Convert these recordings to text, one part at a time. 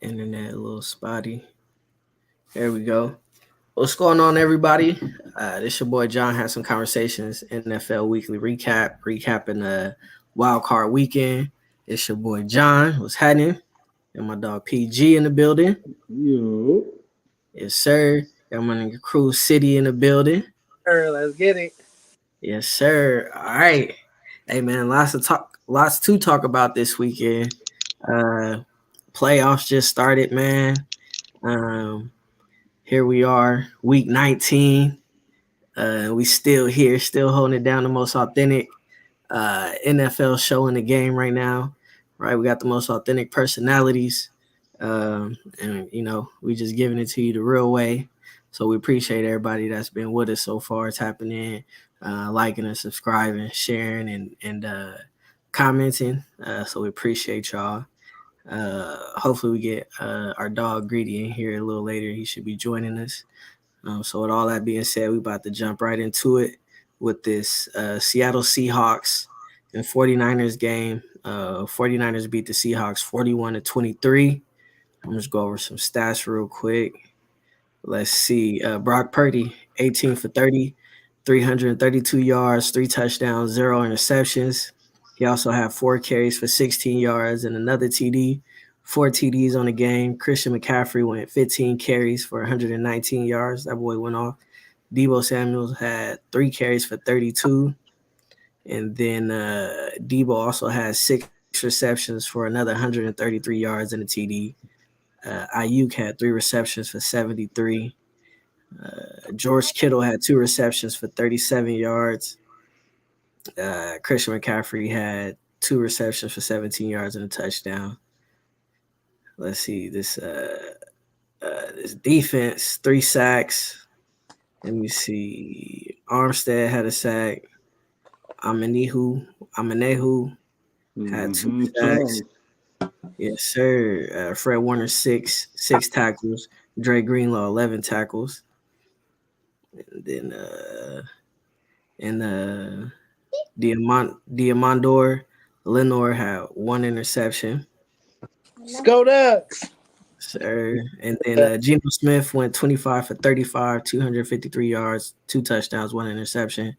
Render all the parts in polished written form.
Internet a little spotty. There we go. What's going on, everybody? This your boy John. Had some conversations. NFL Weekly recapping the Wildcard weekend. It's your boy John. What's happening? And my dog PG in the building. Yo, Yes, sir. Got my nigga Crew City in the building. Let's get it. Yes, sir. All right. Hey, man. Lots to talk about this weekend. Uh, Playoffs just started, man. Um, Here we are, week 19. We still here, still holding it down, the most authentic NFL show in the game right now. Right, we got the most authentic personalities, and we just giving it to you the real way. So we appreciate everybody that's been with us so far. It's happening, liking and subscribing, sharing, and commenting. So we appreciate y'all. Hopefully we get our dog Greedy in here a little later. He should be joining us. So with all that being said, we about to jump right into it with this Seattle Seahawks and 49ers game. 49ers beat the Seahawks 41-23. I'm just go over some stats real quick. Let's see. Brock Purdy, 18 for 30, 332 yards, 3 touchdowns, 0 interceptions. He also had 4 carries for 16 yards and another TD, 4 TDs on the game. Christian McCaffrey went 15 carries for 119 yards. That boy went off. Deebo Samuels had 3 carries for 32. And then Deebo also had 6 receptions for another 133 yards and a TD. Ayuk had 3 receptions for 73. George Kittle had 2 receptions for 37 yards. Christian McCaffrey had 2 receptions for 17 yards and a touchdown. Let's see this defense, 3 sacks. Let me see. Armstead had a sack. Amenehu had 2 sacks. Yes, sir. Fred Warner, six tackles. Dre Greenlaw, 11 tackles. And then Diamondor Lenore had 1 interception. Go Ducks. Sir. And then Geno Smith went 25 for 35, 253 yards, 2 touchdowns, 1 interception.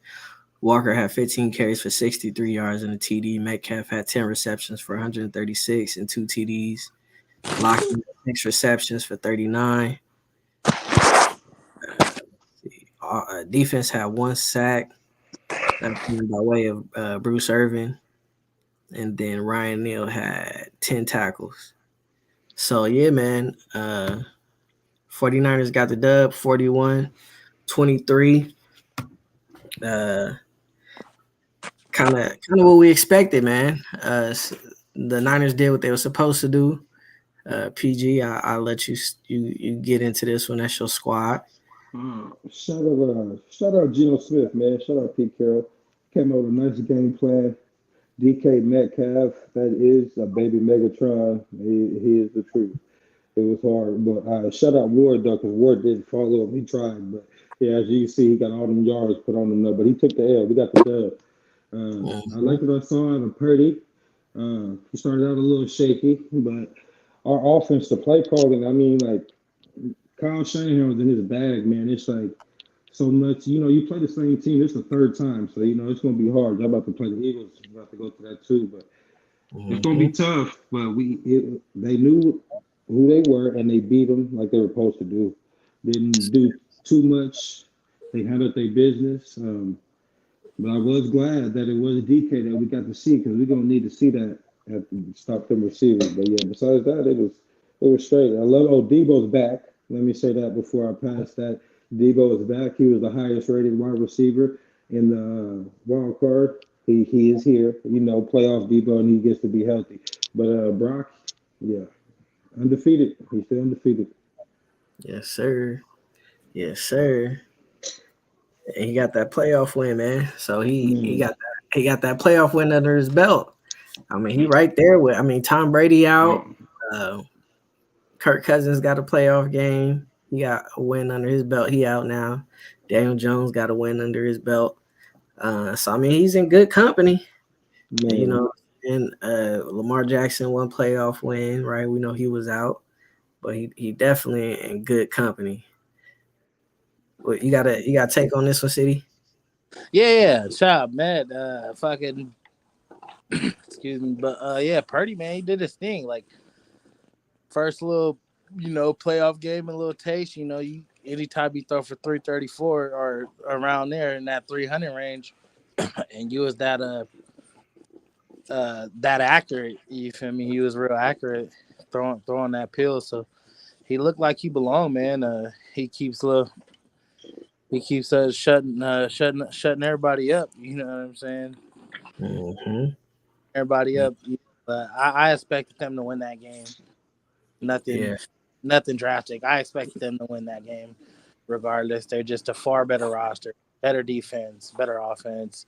Walker had 15 carries for 63 yards and a TD. Metcalf had 10 receptions for 136 and 2 TDs. Lockett had 6 receptions for 39. Defense had 1 sack. That came by way of Bruce Irvin. And then Ryan Neal had 10 tackles. So, yeah, man. 49ers got the dub, 41-23. Kind of what we expected, man. The Niners did what they were supposed to do. PG, I'll let you get into this one. That's your squad. shout out Geno Smith, man. Shout out Pete Carroll. Came out with a nice game plan. DK Metcalf, that is a baby Megatron. He is the truth. It was hard, but shout out Ward though, because Ward didn't follow him. He tried, but yeah, as you see, he got all them yards put on him though. But he took the L. We got the dub. I like what I saw in Purdy. He started out a little shaky, but our offense, the play calling, I mean, like Kyle Shanahan was in his bag, man. It's like so much, you play the same team. It's the third time, so it's gonna be hard. I'm about to play the Eagles. I'm about to go through that too, but it's gonna be tough. But they knew who they were and they beat them like they were supposed to do. Didn't do too much. They handled their business. But I was glad that it was DK that we got to see because we're gonna need to see that at the stop them receivers. But yeah, besides that, it was straight. I love Debo's back. Let me say that before I pass that. Debo is back. He was the highest rated wide receiver in the wild card. He is here. Playoff Debo, and he gets to be healthy. But Brock, yeah, undefeated. He's still undefeated. Yes, sir. Yes, sir. And he got that playoff win, man. So he got that playoff win under his belt. I mean, he right there with. I mean, Tom Brady out. Kirk Cousins got a playoff game. He got a win under his belt. He out now. Daniel Jones got a win under his belt. So I mean, he's in good company. And Lamar Jackson, one playoff win, right? We know he was out. but he definitely in good company. What you got to take on this one, City? Yeah. Shout out, man. Fucking excuse me, but yeah, Purdy, man, he did his thing. Like first little, playoff game and little taste. You anytime you throw for 334 or around there in that 300 range, and you was that accurate. You feel me? He was real accurate throwing that pill. So he looked like he belonged, man. He keeps shutting everybody up. You know what I'm saying? Mm-hmm. Everybody up. But I expected them to win that game. Nothing, Yeah. nothing drastic. I expected them to win that game, regardless. They're just a far better roster, better defense, better offense.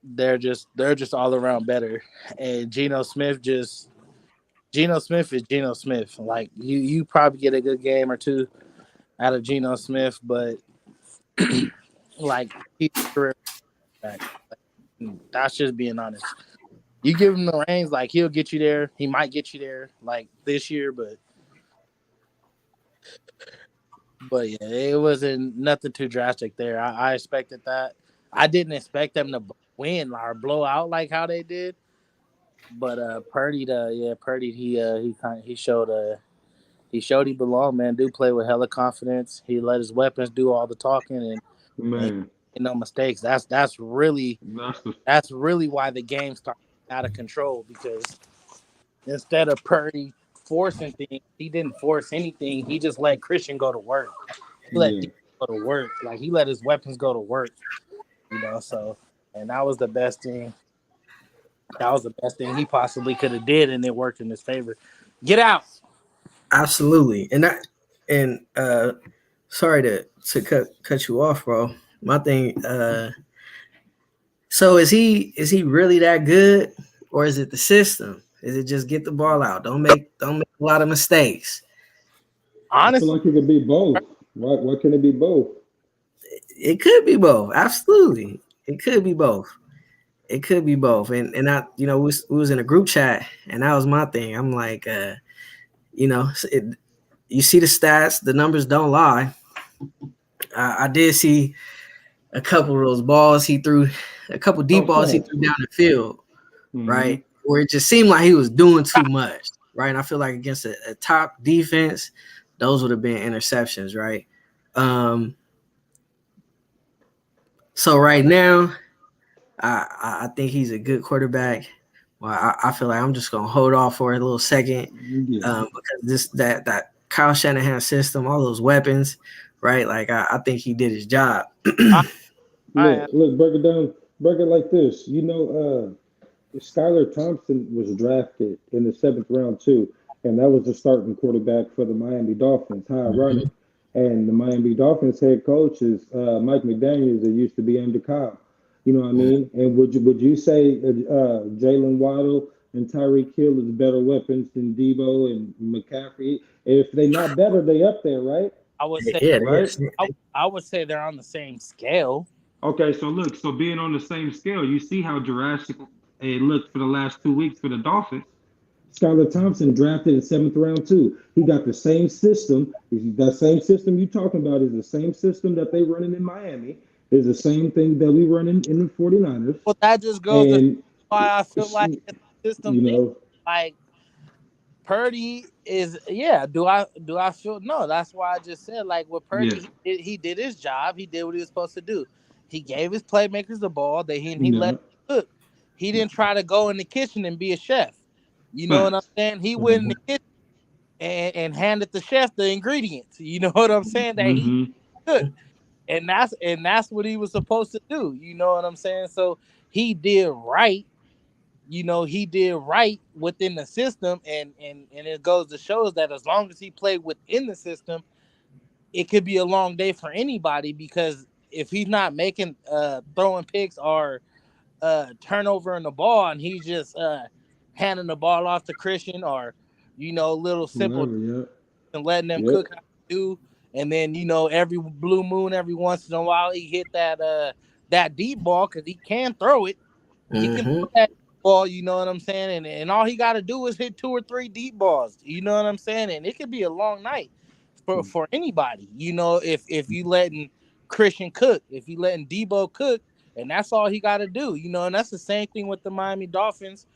They're just all around better. And Geno Smith is Geno Smith. Like you probably get a good game or two out of Geno Smith, but like he's a career back. That's just being honest. You give him the reins, like he'll get you there. He might get you there, like this year, but yeah, it wasn't nothing too drastic there. I expected that. I didn't expect them to win or blow out like how they did. But Purdy, he showed he belonged, man. Dude play with hella confidence. He let his weapons do all the talking and Man, no mistakes. That's really that's the that's really why the game started out of control because instead of Purdy forcing things, he didn't force anything. He just let Christian go to work. He let yeah. D go to work. Like he let his weapons go to work. So and that was the best thing. That was the best thing he possibly could have did, and it worked in his favor. Get out. Absolutely. And sorry to cut you off, bro. My thing so is he really that good, or is it the system? Is it just get the ball out? Don't make a lot of mistakes. I feel Honestly, like it could be both. Why can't it be both? It could be both. Absolutely. It could be both. It could be both. And I, we was in a group chat, and that was my thing. I'm like, you see the stats, the numbers don't lie. I did see a couple of those balls he threw, a couple deep Oh, balls he fact. threw down the field, Mm-hmm. right? Where it just seemed like he was doing too much, right? And I feel like against a top defense, those would have been interceptions, right? Um, so right now, I think he's a good quarterback. Well, I feel like I'm just gonna hold off for a little second Yeah. because that Kyle Shanahan system, all those weapons, right? Like I think he did his job. I, I Look, break it down. Break it like this. Skylar Thompson was drafted in the seventh round too, and that was the starting quarterback for the Miami Dolphins. How Mhm. ironic! And the Miami Dolphins head coach is Mike McDaniels, that used to be under Kyle. You know what I mean? And would you say Jalen Waddle and Tyreek Hill is better weapons than Debo and McCaffrey? If they not better, they up there, right? I would say Yeah, Right? I would say they're on the same scale. Okay, so look, so being on the same scale, you see how drastic it looked for the last 2 weeks for the Dolphins. Skylar Thompson drafted in seventh round too. He got the same system. That same system you talking about is the same system that they running in Miami. Is the same thing that we running in the 49ers. Well, that just goes to And why I feel like it's a system you thing. know, Like Purdy is, yeah. Do I feel no? That's why I just said like with yeah, Purdy, he did his job. He did what he was supposed to do. He gave his playmakers the ball. He let no, them cook. He didn't try to go in the kitchen and be a chef. You know what I'm facts. saying? He went in Mhm. the kitchen and handed the chef the ingredients. You know what I'm saying? That he Mm-hmm. cooked. And that's what he was supposed to do. You know what I'm saying? So he did right. He did right within the system, and it goes to shows that as long as he played within the system, it could be a long day for anybody because if he's not making throwing picks or turnover in the ball and he's just handing the ball off to Christian or little simple Whatever. Yeah. and letting them Yep. cook how they do. And then every blue moon, every once in a while, he hit that deep ball because he can throw it. He can Mhm. throw that. ball, you know what I'm saying? And all he got to do is hit 2 or 3 deep balls, you know what I'm saying? And it could be a long night for anybody, you know, if you letting Christian cook, if you letting Debo cook, and that's all he got to do, you know. And that's the same thing with the Miami Dolphins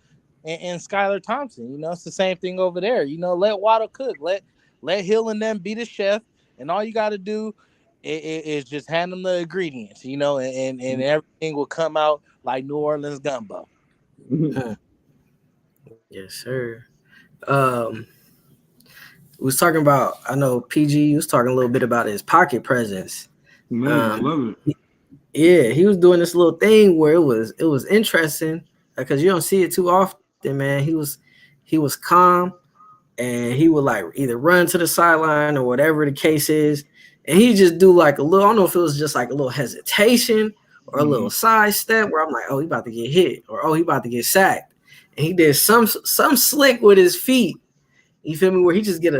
and Skylar Thompson. You know, it's the same thing over there. You know, let Waddle cook, let Hill and them be the chef, and all you got to do is just hand them the ingredients, you know, and everything will come out like New Orleans gumbo. Yes, sir. Um, we was talking about. I know PG. Was talking a little bit about his pocket presence. Man, I love it. Yeah, he was doing this little thing where it was interesting because you don't see it too often, man. He was calm and he would like either run to the sideline or whatever the case is, and he just do like a little. I don't know if it was just like a little hesitation or a little sidestep where I'm like, oh, he about to get hit or oh, he about to get sacked, and he did some slick with his feet. You feel me? Where he just get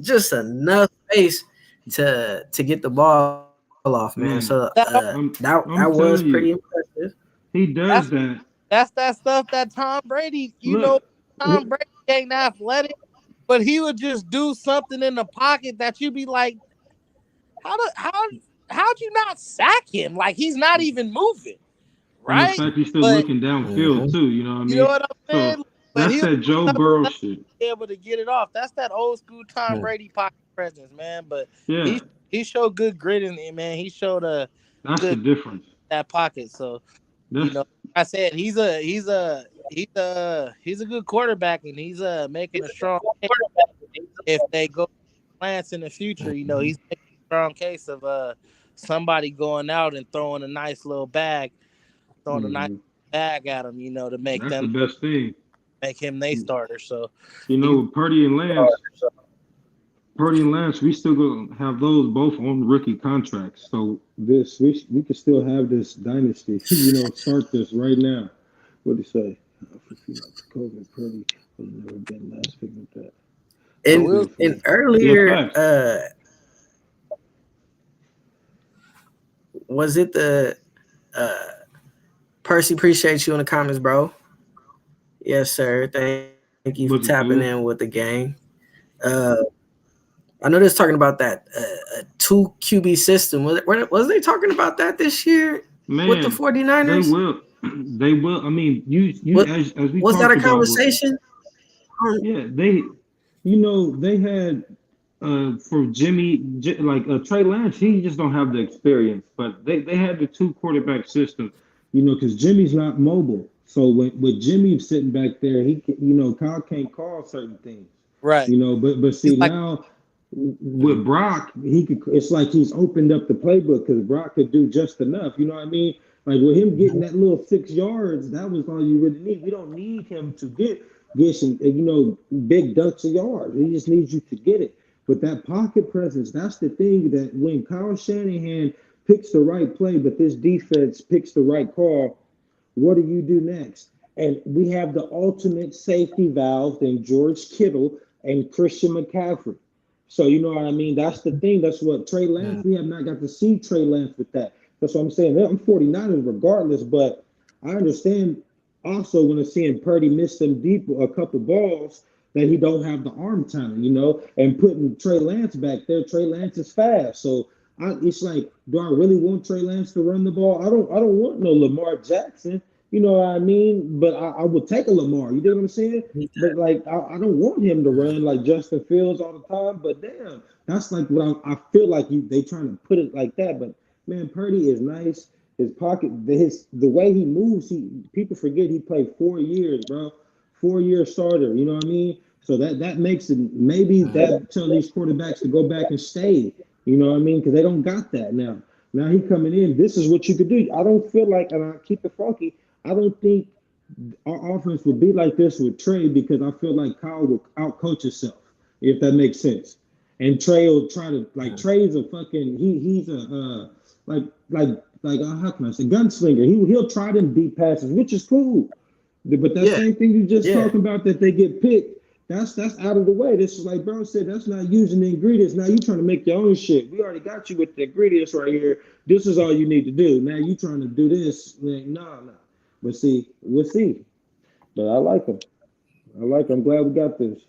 just enough space to get the ball off, man. So Man, that I'm was telling pretty you, impressive. he does That's that. that's that stuff that Tom Brady, you know, Look, Tom Brady ain't athletic, but he would just do something in the pocket that you be like, how'd you not sack him? Like he's not even moving, and the right? fact he's still But looking downfield Mm-hmm. too, you know what I you know mean? what I'm So saying? But that's he'll that do Joe something Burrow else shit. to be able to get it off. That's that old school Tom Brady pocket presence, man. But Yeah, he showed good grit in it, man. He showed a that's the good difference. that pocket. So, you That's know, I said he's a good quarterback, and he's making a strong case if they go Lance in the future. You know, he's making a strong case of somebody going out and throwing a nice little bag, throwing a nice mhm. bag at him. You know, to That's the best thing. make him they starter. So You know, he's with Purdy and Lance, we still gonna have those both on rookie contracts. So this we could still have this dynasty. You know, start this right now. What do you say? For COVID, Purdy would have never been last pick with that. so That's And we'll good for and him. Yeah, earlier, facts. was it the uh Percy? Appreciate you in the comments, bro. Yes, sir. Thank you for tapping in Was with it the who? gang. Uh, I know they're talking about that two QB system. Was they talking about that this year with the Man, they 49ers? will. They will. I mean, you What as we was that talked a about with conversation? yeah, they had for like Trey Lance, he just don't have the experience, but they had the two quarterback system, because Jimmy's not mobile. So with Jimmy sitting back there, Kyle can't call certain things, right. but He's see like now with Brock, he could. It's like he's opened up the playbook because Brock could do just enough. You know what I mean? Like with him getting that little 6 yards, that was all you really need. We don't need him to get some, big ducks of yards. He just needs you to get it. But that pocket presence, that's the thing that when Kyle Shanahan picks the right play, but this defense picks the right call, what do you do next? And we have the ultimate safety valve in George Kittle and Christian McCaffrey. So you know what I mean? That's the thing. That's what Trey Lance. We have not got to see Trey Lance with that. That's what I'm saying. I'm 49ers regardless, but I understand also when I'm seeing Purdy miss them deep a couple balls that he don't have the arm talent, and putting Trey Lance back there. Trey Lance is fast, so it's like, do I really want Trey Lance to run the ball? I don't want no Lamar Jackson. You know what I mean? But I would take a Lamar. You know what I'm saying? But like, I don't want him to run like Justin Fields all the time. But damn, that's like what I feel like they trying to put it like that. But man, Purdy is nice. His pocket, the way he moves, people forget he played 4 years, bro. 4 year starter. You know what I mean? So that makes it maybe that tell these quarterbacks to go back and stay. You know what I mean? Because they don't got that now. Now he coming in. This is what you could do. I don't feel like, and I keep it funky. I don't think our offense would be like this with Trey because I feel like Kyle will outcoach himself, if that makes sense. And Trey will try to like Trey's a fucking he's a how can I say gunslinger. He'll try them deep passes, which is cool. But that Yeah, same thing you just yeah. talking about that they get picked, that's out of the way. This is like Bro said, that's not using the ingredients. Now you trying to make your own shit. We already got you with the ingredients right here. This is all you need to do. Now you trying to do this. Like, nah. But see, we'll see. But I like him. I like him. I'm glad we got this.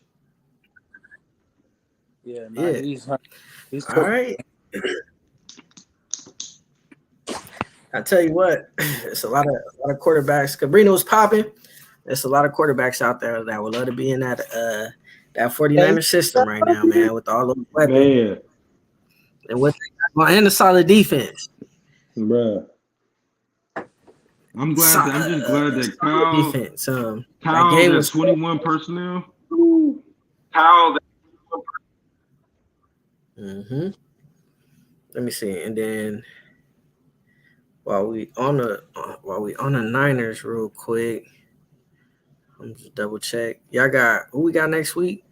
Yeah, Yeah. he's All right. I tell you what, it's a lot of quarterbacks. Cabrino's popping. There's a lot of quarterbacks out there that would love to be in that 49er system right now, man, with all those weapons Man, and what they got, and the solid defense. bruh. I'm just glad that Solid defense. That Kyle, game that was. 21 personnel. Mm-hmm. Let me see, and then while we on the Niners, real quick, I'm just double check. Y'all got who we got next week?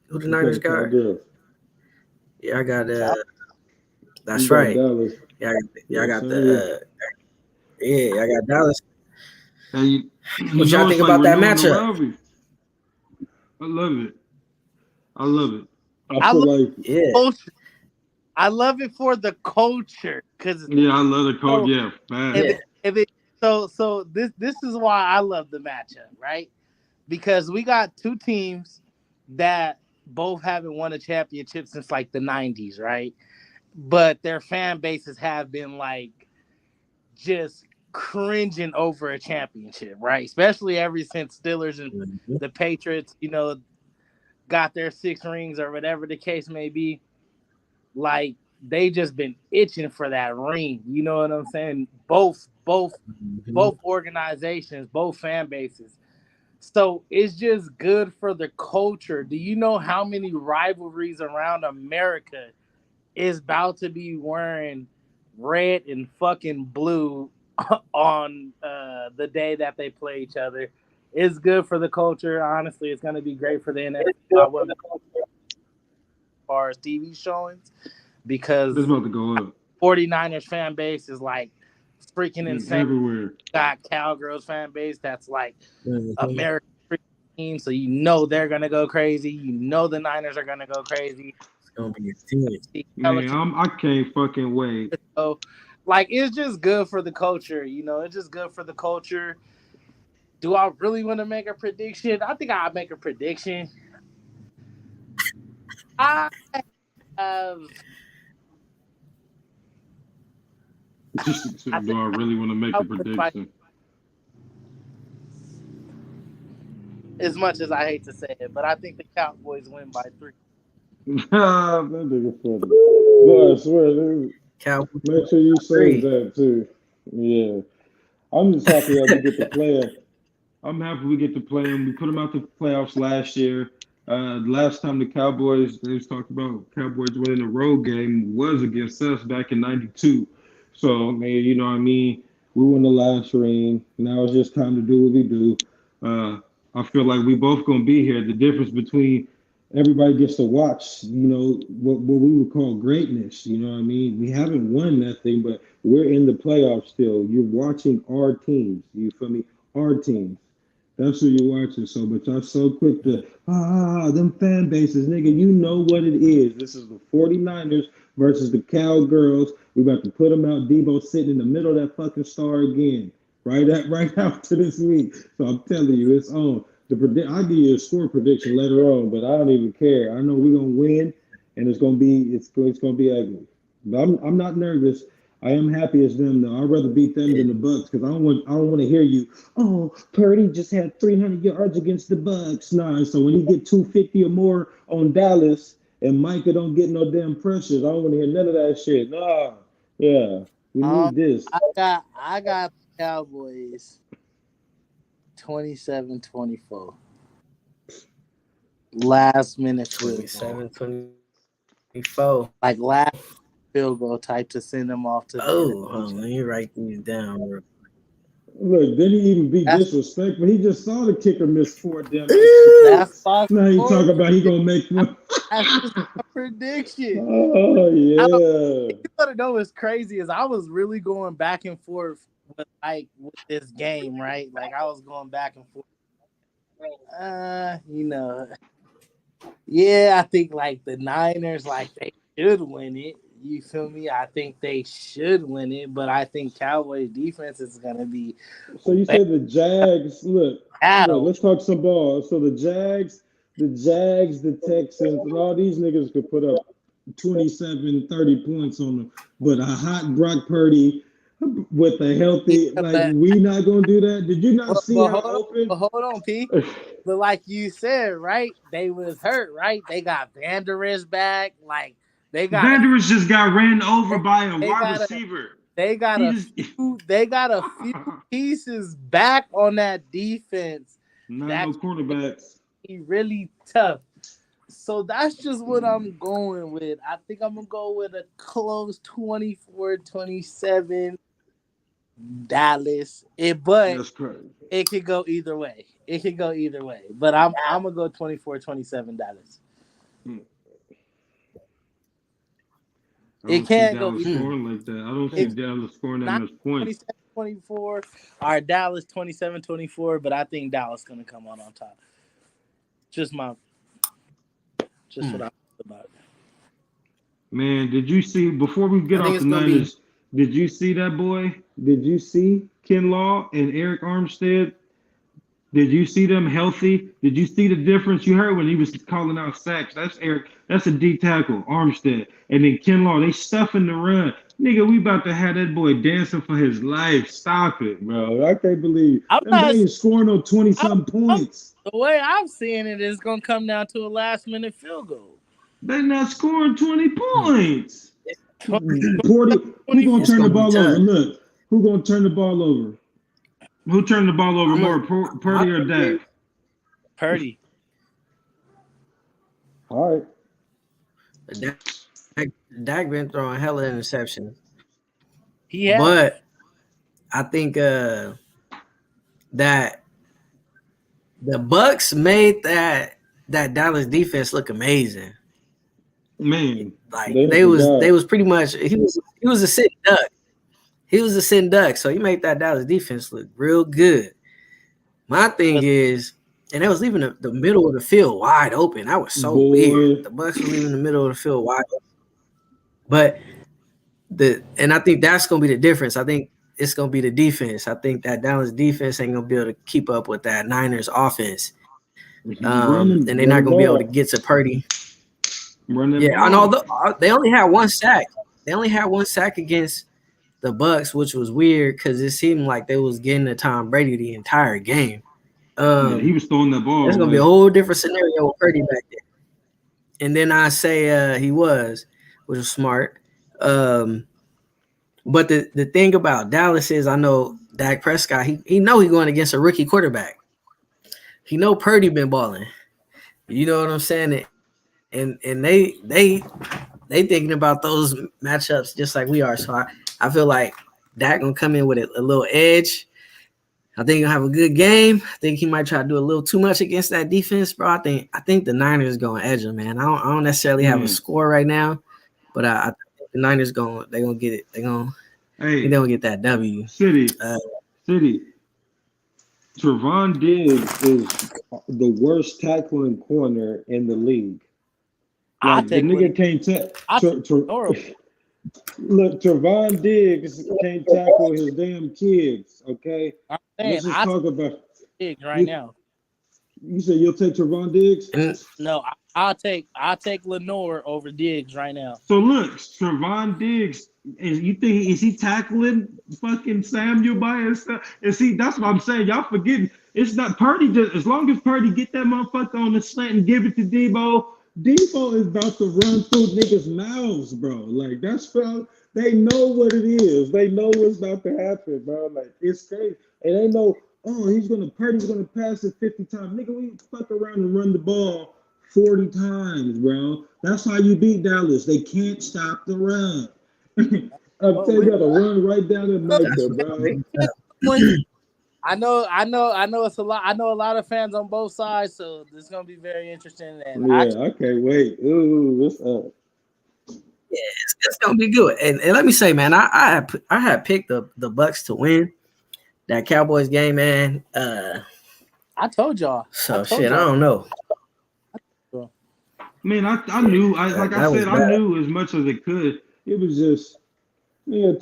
Who the We got Niners the got? Cowgirls. Yeah, I got We that's got right. Dallas. Yeah, I Yes, got sir. yeah, I got Dallas. And you What y'all know, think it's like about that renewing the matchup? rivalry. I love it. I love it. I I feel love like Yeah. culture. I love it for the culture because Yeah, I love the coach. so Yeah, fast. if Yeah. it, if it so this is why I love the matchup, right? Because we got two teams that both haven't won a championship since like the 90s, right? But their fan bases have been like just cringing over a championship, right? Especially ever since Steelers and Mhm. the Patriots, got their 6 rings or whatever the case may be. Like they just been itching for that ring. You know what I'm saying? Mhm. Both organizations, both fan bases. So it's just good for the culture. Do you know how many rivalries around America is about to be wearing red and fucking blue on the day that they play each other? It's good for the culture. Honestly, it's going to be great for the NFL. I wouldn't as far as TV showings It's because about to go up 49ers fan base is like freaking insane. everywhere. Got Cowgirls fan base that's like Mhm. American team, so you know they're gonna go crazy. You know the Niners are gonna go crazy. It's gonna be a team. Man, I can't fucking wait. So, like, it's just good for the culture. It's just good for the culture. Do I really want to make a prediction? I think I'll make a prediction. I have. I Do think I really want to make I a would fight prediction? as much as I hate to say it, but I think the Cowboys win by 3. that nigga funny. No, I swear, dude. Cowboys Make sure you save 3. that too. Yeah. I'm just happy that we get to play him. I'm happy we get to play them. We put them out the playoffs last year. Last time the Cowboys, they was talking about Cowboys winning a road game was against us back in '92. So, man, you know what I mean? We won the last ring. Now it's just time to do what we do. Uh, I feel like we both gonna be here. The difference between Everybody gets to watch, what we would call greatness. You know what I mean? We haven't won that thing, but we're in the playoffs still. You're watching our teams. You feel me? Our teams. That's what you're watching. So, but y'all so quick to, them fan bases, nigga, you know what it is. This is the 49ers versus the Cowgirls. We about to put them out. Debo sitting in the middle of that fucking star again. Right after this week. So I'm telling you, it's on. I'll give you a score prediction later on, but I don't even care. I know we're gonna win, and it's gonna be ugly. But I'm not nervous. I am happy as them though. I'd rather beat them than the Bucks because I don't want to hear you. Oh, Purdy just had 300 yards against the Bucks. Nah, so when he get 250 or more on Dallas and Micah don't get no damn pressures, I don't want to hear none of that shit. Nah, yeah, we Um, need this. I got the Cowboys 27-24. Last minute field goal. 27-24. Like last field goal type to send them off to the Oh, NFC hold on, let Championship. me write these down. Look, didn't he even be That's disrespectful? He just saw the kicker miss 4 damn extra that's points. my Now he score talk about he gonna prediction. make one. That's just my prediction. Oh I don't yeah. you want to know what's crazy is I was really going back and forth with this game, right? Like I was going back and forth. Uh, you know, yeah, I think like the Niners, like they should win it. You feel me? I think they should win it, but I think Cowboys defense is gonna be So you said the Jags. Look, battle. let's talk some ball. So the Jags, the Texans, and all these niggas could put up 27, 30 points on them. But a hot Brock Purdy with a healthy, we not gonna do that. Did you not see how open? Hold on, P. But like you said, right? They was hurt, right? They got Van Der Esch back. Like they got Van Der Esch just got ran over by a wide receiver. They got a few pieces back on that defense. No cornerbacks. Really tough. So that's just what I'm going with. I think I'm going to go with a close 24-27 Dallas. But that's crazy. It could go either way. But I'm going to go 24-27 Dallas. It can't go scoring like that. I don't see Dallas scoring that much points. 27-24 or Dallas 27-24, but I think Dallas going to come on top. Just what I thought about it. Man, did you see, before we get off the Niners, did you see that boy? Did you see Ken Law and Eric Armstead? Did you see them healthy? Did you see the difference? You heard when he was calling out sacks. That's Eric. That's a D tackle, Armstead. And then Ken Law, they stuffing the run. Nigga, we about to have that boy dancing for his life. Stop it, bro. I can't believe they ain't scoring no 20-something points. The way I'm seeing it is going to come down to a last-minute field goal. They're not scoring 20 points. Who going to turn the ball over? Look, who going to turn the ball over? Who turned the ball over more, Purdy or Dak? Purdy. All right. Dak been throwing hella interceptions. Yeah. But I think that the Bucks made that Dallas defense look amazing. Man, like they was pretty much he was a sitting duck. He was a sitting duck, so he made that Dallas defense look real good. My thing is, and they was leaving the middle of the field wide open. That was so weird. The Bucks were leaving the middle of the field wide open. But I think that's gonna be the difference. I think it's gonna be the defense. I think that Dallas defense ain't gonna be able to keep up with that Niners offense. And they're not gonna be able to get to Purdy. I know they only had one sack. They only had one sack against the Bucks, which was weird because it seemed like they was getting to Tom Brady the entire game. He was throwing that ball. There's gonna be a whole different scenario with Purdy back there. And then I say he was, which was smart. But the thing about Dallas is, I know Dak Prescott. He know he going against a rookie quarterback. He know Purdy been balling. You know what I'm saying? And they thinking about those matchups just like we are. So I feel like Dak gonna come in with a little edge. I think he'll have a good game. I think he might try to do a little too much against that defense, bro. I think the Niners gonna edge him, man. I don't necessarily have a score right now, but I think the Niners gonna get it. They're gonna get that W. City. Trevon Diggs is the worst tackling corner in the league. Like, the nigga can't look, Trevon Diggs can't tackle his damn kids, okay? Let's just talk about Diggs right now. You said you'll take Trevon Diggs? No, I'll take Lenore over Diggs right now. So look, Trevon Diggs, is he tackling fucking Samuel by himself? And see, that's what I'm saying. Y'all forgetting. It's not Purdy. As long as Purdy get that motherfucker on the slant and give it to Debo is about to run through niggas' mouths, bro. Like, that's they know what it is. They know what's about to happen, bro. Like, it's crazy. And they know, Purdy's gonna pass it 50 times. Nigga, we fuck around and run the ball 40 times, bro. That's how you beat Dallas. They can't stop the run. I'm telling you, gotta run right down the middle, bro. I know it's a lot. I know a lot of fans on both sides, so this is gonna be very interesting. And I can't wait. Ooh, what's up? Yeah, it's gonna be good. And let me say, man, I had picked the Bucks to win that Cowboys game, man. I told y'all. So I don't know. Man, I knew. I knew as much as it could. It was just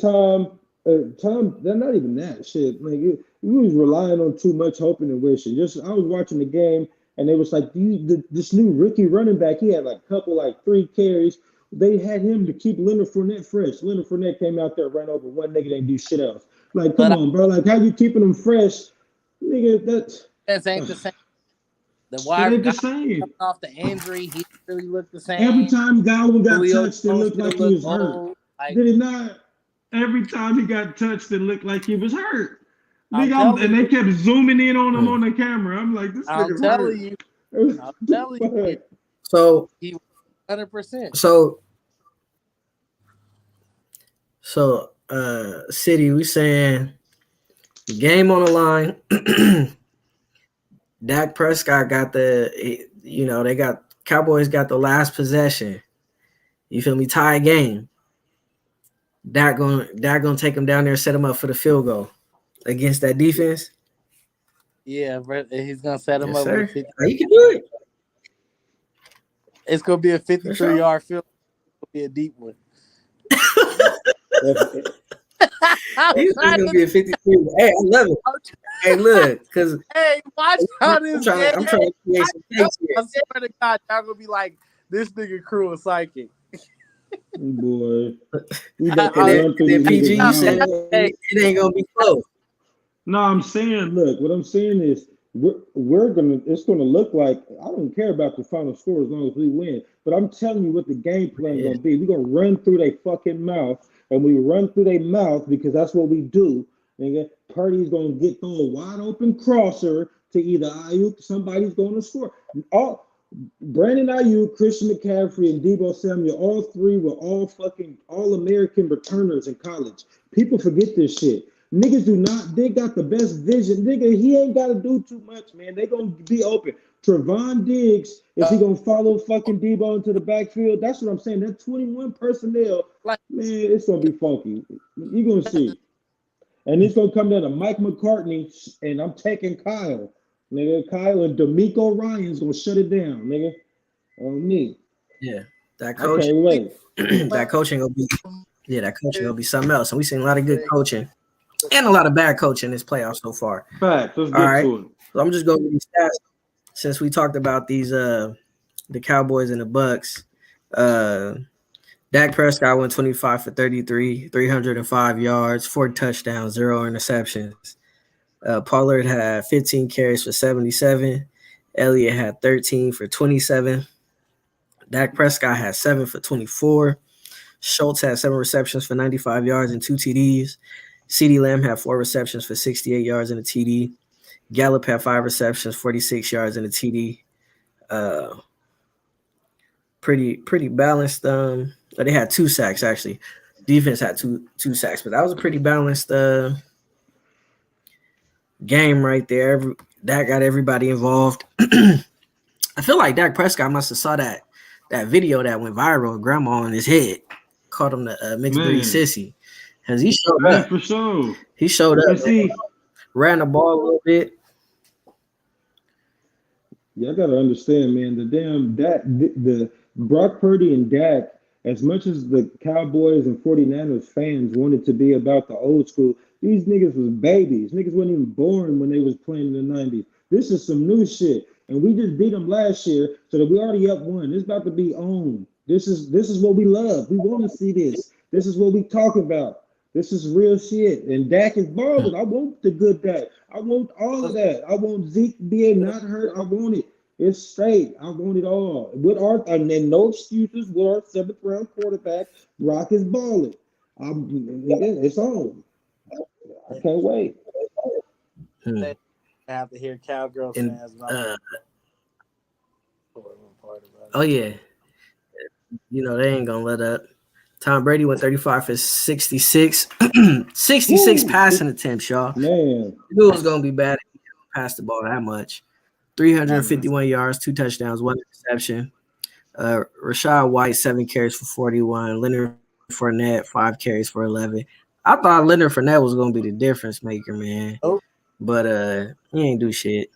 Tom. They're not even that shit. Like we was relying on too much, hoping and wishing. Just I was watching the game, and it was like this new rookie running back. He had like a couple, like 3 carries. They had him to keep Leonard Fournette fresh. Leonard Fournette came out there, ran over one nigga, didn't do shit else. Like, come But on, bro. Like, how you keeping them fresh, nigga? That's that ain't the same. The It wide ain't the guy same. coming off the injury, he really looked the same. every time Godwin got Julio touched, it Jones looked still like he look was hurt. old. Like, Did it not? Every time he got touched, it looked like he was hurt. I'm Nigga, telling and they you, kept zooming in on him on the camera. I'm like, this I'm nigga's telling hurt. you, I'm telling you, So he was 100%. City, we saying game on the line. Dak Prescott got they got Cowboys got the last possession. You feel me? Tie game. Dak gonna take him down there, set him up for the field goal against that defense. Yeah, bro, he's gonna set him Yes, up sir. with a 50. You can do it. It's gonna be a For sure. 53-yard field. It'll be a deep one. It's gonna be a 53. Hey, I love it. Hey, look, because Hey, watch how this I'm trying to create some things here. I swear to God, y'all gonna be like, this nigga crew is psychic. Boy, we got to And run through then these PG, you niggas' said mouth. it ain't gonna be close. No, I'm saying, Look, what I'm saying is we're gonna. It's gonna look like I don't care about the final score as long as we win. But I'm telling you what the game plan Yeah. gonna be. We're gonna run through their fucking mouth, and we run through their mouth because that's what we do. Nigga, Purdy's gonna get thrown wide open crosser to either Ayuk. Somebody's gonna score. All Brandon Ayuk, Christian McCaffrey, and Debo Samuel, all 3 were all fucking all-American returners in college. People forget this shit. Niggas do not, they got the best vision. Nigga, he ain't got to do too much, man. They going to be open. Trevon Diggs, is he going to follow fucking Debo into the backfield? That's what I'm saying. That 21 personnel, Like, man, it's going to be funky. You're going to see. And it's going to come down to Mike McCartney, and I'm taking Kyle. Nigga, Kyle and D'Amico Ryan's going to shut it down, nigga. On me. Yeah, that I coach, can't wait. that coaching gonna be something else. And we seen a lot of good coaching and a lot of bad coaching in this playoff so far. fact. Let's All get right, to it. so I'm just going to these stats since we talked about these the Cowboys and the Bucks. Dak Prescott went 25 for 33, 305 yards, 4 touchdowns, 0 interceptions. Pollard had 15 carries for 77. Elliott had 13 for 27. Dak Prescott had 7 for 24. Schultz had 7 receptions for 95 yards and 2 TDs. CeeDee Lamb had 4 receptions for 68 yards and a TD. Gallup had 5 receptions, 46 yards and a TD. Pretty balanced. They had 2 sacks actually. Defense had two sacks, but that was a pretty balanced game right there. That got everybody involved. I feel like Dak Prescott must have saw that video that went viral. Grandma on his head called him the mixed breed sissy, because he showed up. For sure. He showed up. See, ran the ball a little bit. Yeah, I gotta understand, man. The Brock Purdy and Dak, as much as the Cowboys and 49ers fans wanted to be about the old school, these niggas was babies. Niggas weren't even born when they was playing in the 90s. This is some new shit. And we just beat them last year, so that we already up 1. It's about to be on. This is what we love. We want to see this. This is what we talk about. This is real shit. And Dak is balling. I want the good Dak. I want all of that. I want Zeke being not hurt. I want it. It's straight. I want it all. And then no excuses with our 7th round quarterback. Rock is balling. It's on. I can't wait. I have to hear Cowgirls fans. Oh yeah, they ain't gonna let up. Tom Brady went 35 for 66, 66 passing attempts, y'all. Man, I knew it was gonna be bad if he passed the ball that much. 351 yards, 2 touchdowns, 1 interception. Rashad White 7 carries for 41. Leonard Fournette 5 carries for 11. I thought Leonard Fournette was gonna be the difference maker, man. Oh. But he ain't do shit.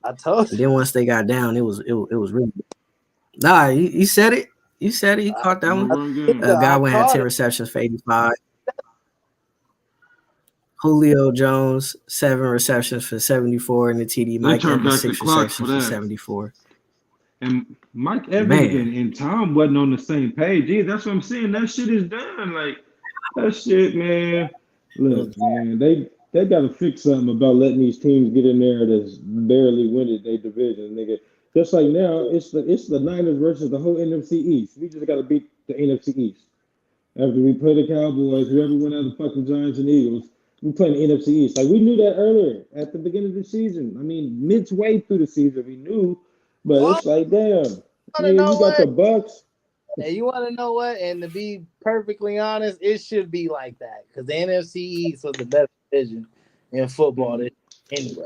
I told you. And then once they got down, it was really. Nah, he said it. You said it. You caught that No one. run game. I Godwin had caught 10 it. receptions for 85. Julio Jones, 7 receptions for 74 in the TD. They Mike turned Evans, back the 6 clock for receptions for that. 74. And Mike Evans Man. and Tom wasn't on the same page. Gee, that's what I'm saying. That shit is done. Like that shit, man. Look, man, they got to fix something about letting these teams get in there that's barely winning their division, nigga. Just like now, it's the Niners versus the whole NFC East. We just got to beat the NFC East. After we play the Cowboys, whoever went out the fucking Giants and Eagles, we playing the NFC East. Like we knew that earlier at the beginning of the season. I mean, midway through the season, we knew, but Oh, it's like, damn, you want to nigga, know you got what? the Bucks. And you want to know what? And to be perfectly honest, it should be like that because the NFC East was the best division in football anyway.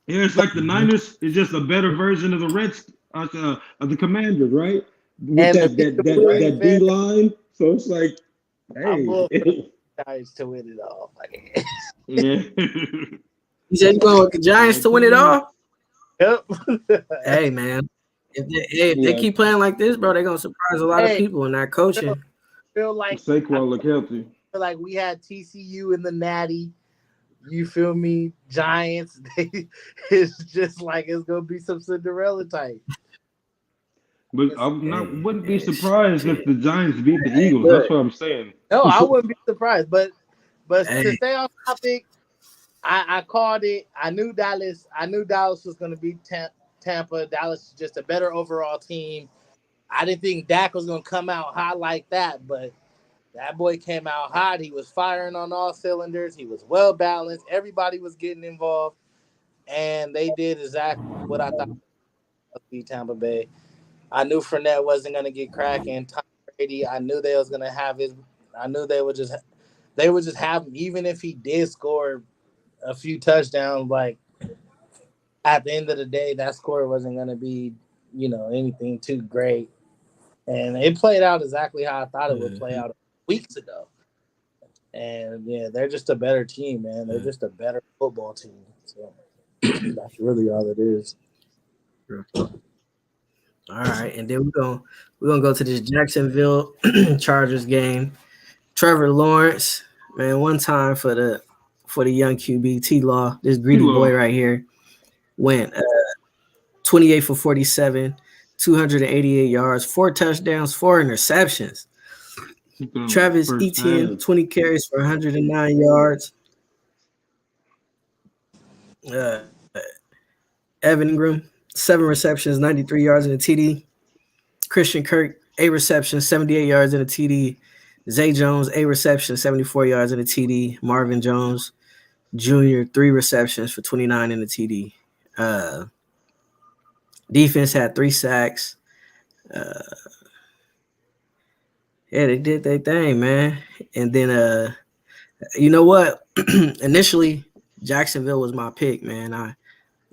Yeah, it's like the Niners is just a better version of the Reds, of the Commanders, right? With And to that be that that completely that D fair, line. So it's like, I'm going for the hey, Giants to win it all. Like, Yeah. You said you going with the Giants to win it all? yep. Hey, man. If they yeah, keep playing like this, bro, they're going to surprise a lot of Hey, people in that coaching. feel like Saquon look healthy. we had TCU in the Natty. You feel me? Giants. It's just like it's gonna be some Cinderella type. But I wouldn't be Hey, surprised if shit. the Giants beat the Eagles. Look, That's what I'm saying. No, I wouldn't be surprised. But hey, to stay on topic, I called it. I knew Dallas. I knew Dallas was gonna beat Tampa. Dallas is just a better overall team. I didn't think Dak was gonna come out hot like that, but that boy came out hot. He was firing on all cylinders. He was well balanced. Everybody was getting involved, and they did exactly what I thought would be Tampa Bay. I knew Fournette wasn't going to get cracking. Tom Brady, I knew they was going to have his. I knew they would just have him, even if he did score a few touchdowns. Like at the end of the day, that score wasn't going to be, anything too great. And it played out exactly how I thought it would play out weeks ago. And yeah, they're just a better team, man. They're just a better football team. So that's really all it is. all right, and then we're gonna go to this Jacksonville Chargers game. Trevor Lawrence, man, one time for the young QB T-Law, this greedy boy T-Law. right here, went 28 for 47, 288 yards, 4 touchdowns, 4 interceptions. Travis First Etienne, half. 20 carries for 109 yards. Evan Ingram, 7 receptions, 93 yards in a TD. Christian Kirk, 8 receptions, 78 yards in a TD. Zay Jones, 8 receptions, 74 yards in a TD. Marvin Jones Jr., 3 receptions for 29 in the TD. Defense had 3 sacks. Yeah, they did their thing, man. And then, you know what? Initially, Jacksonville was my pick, man. I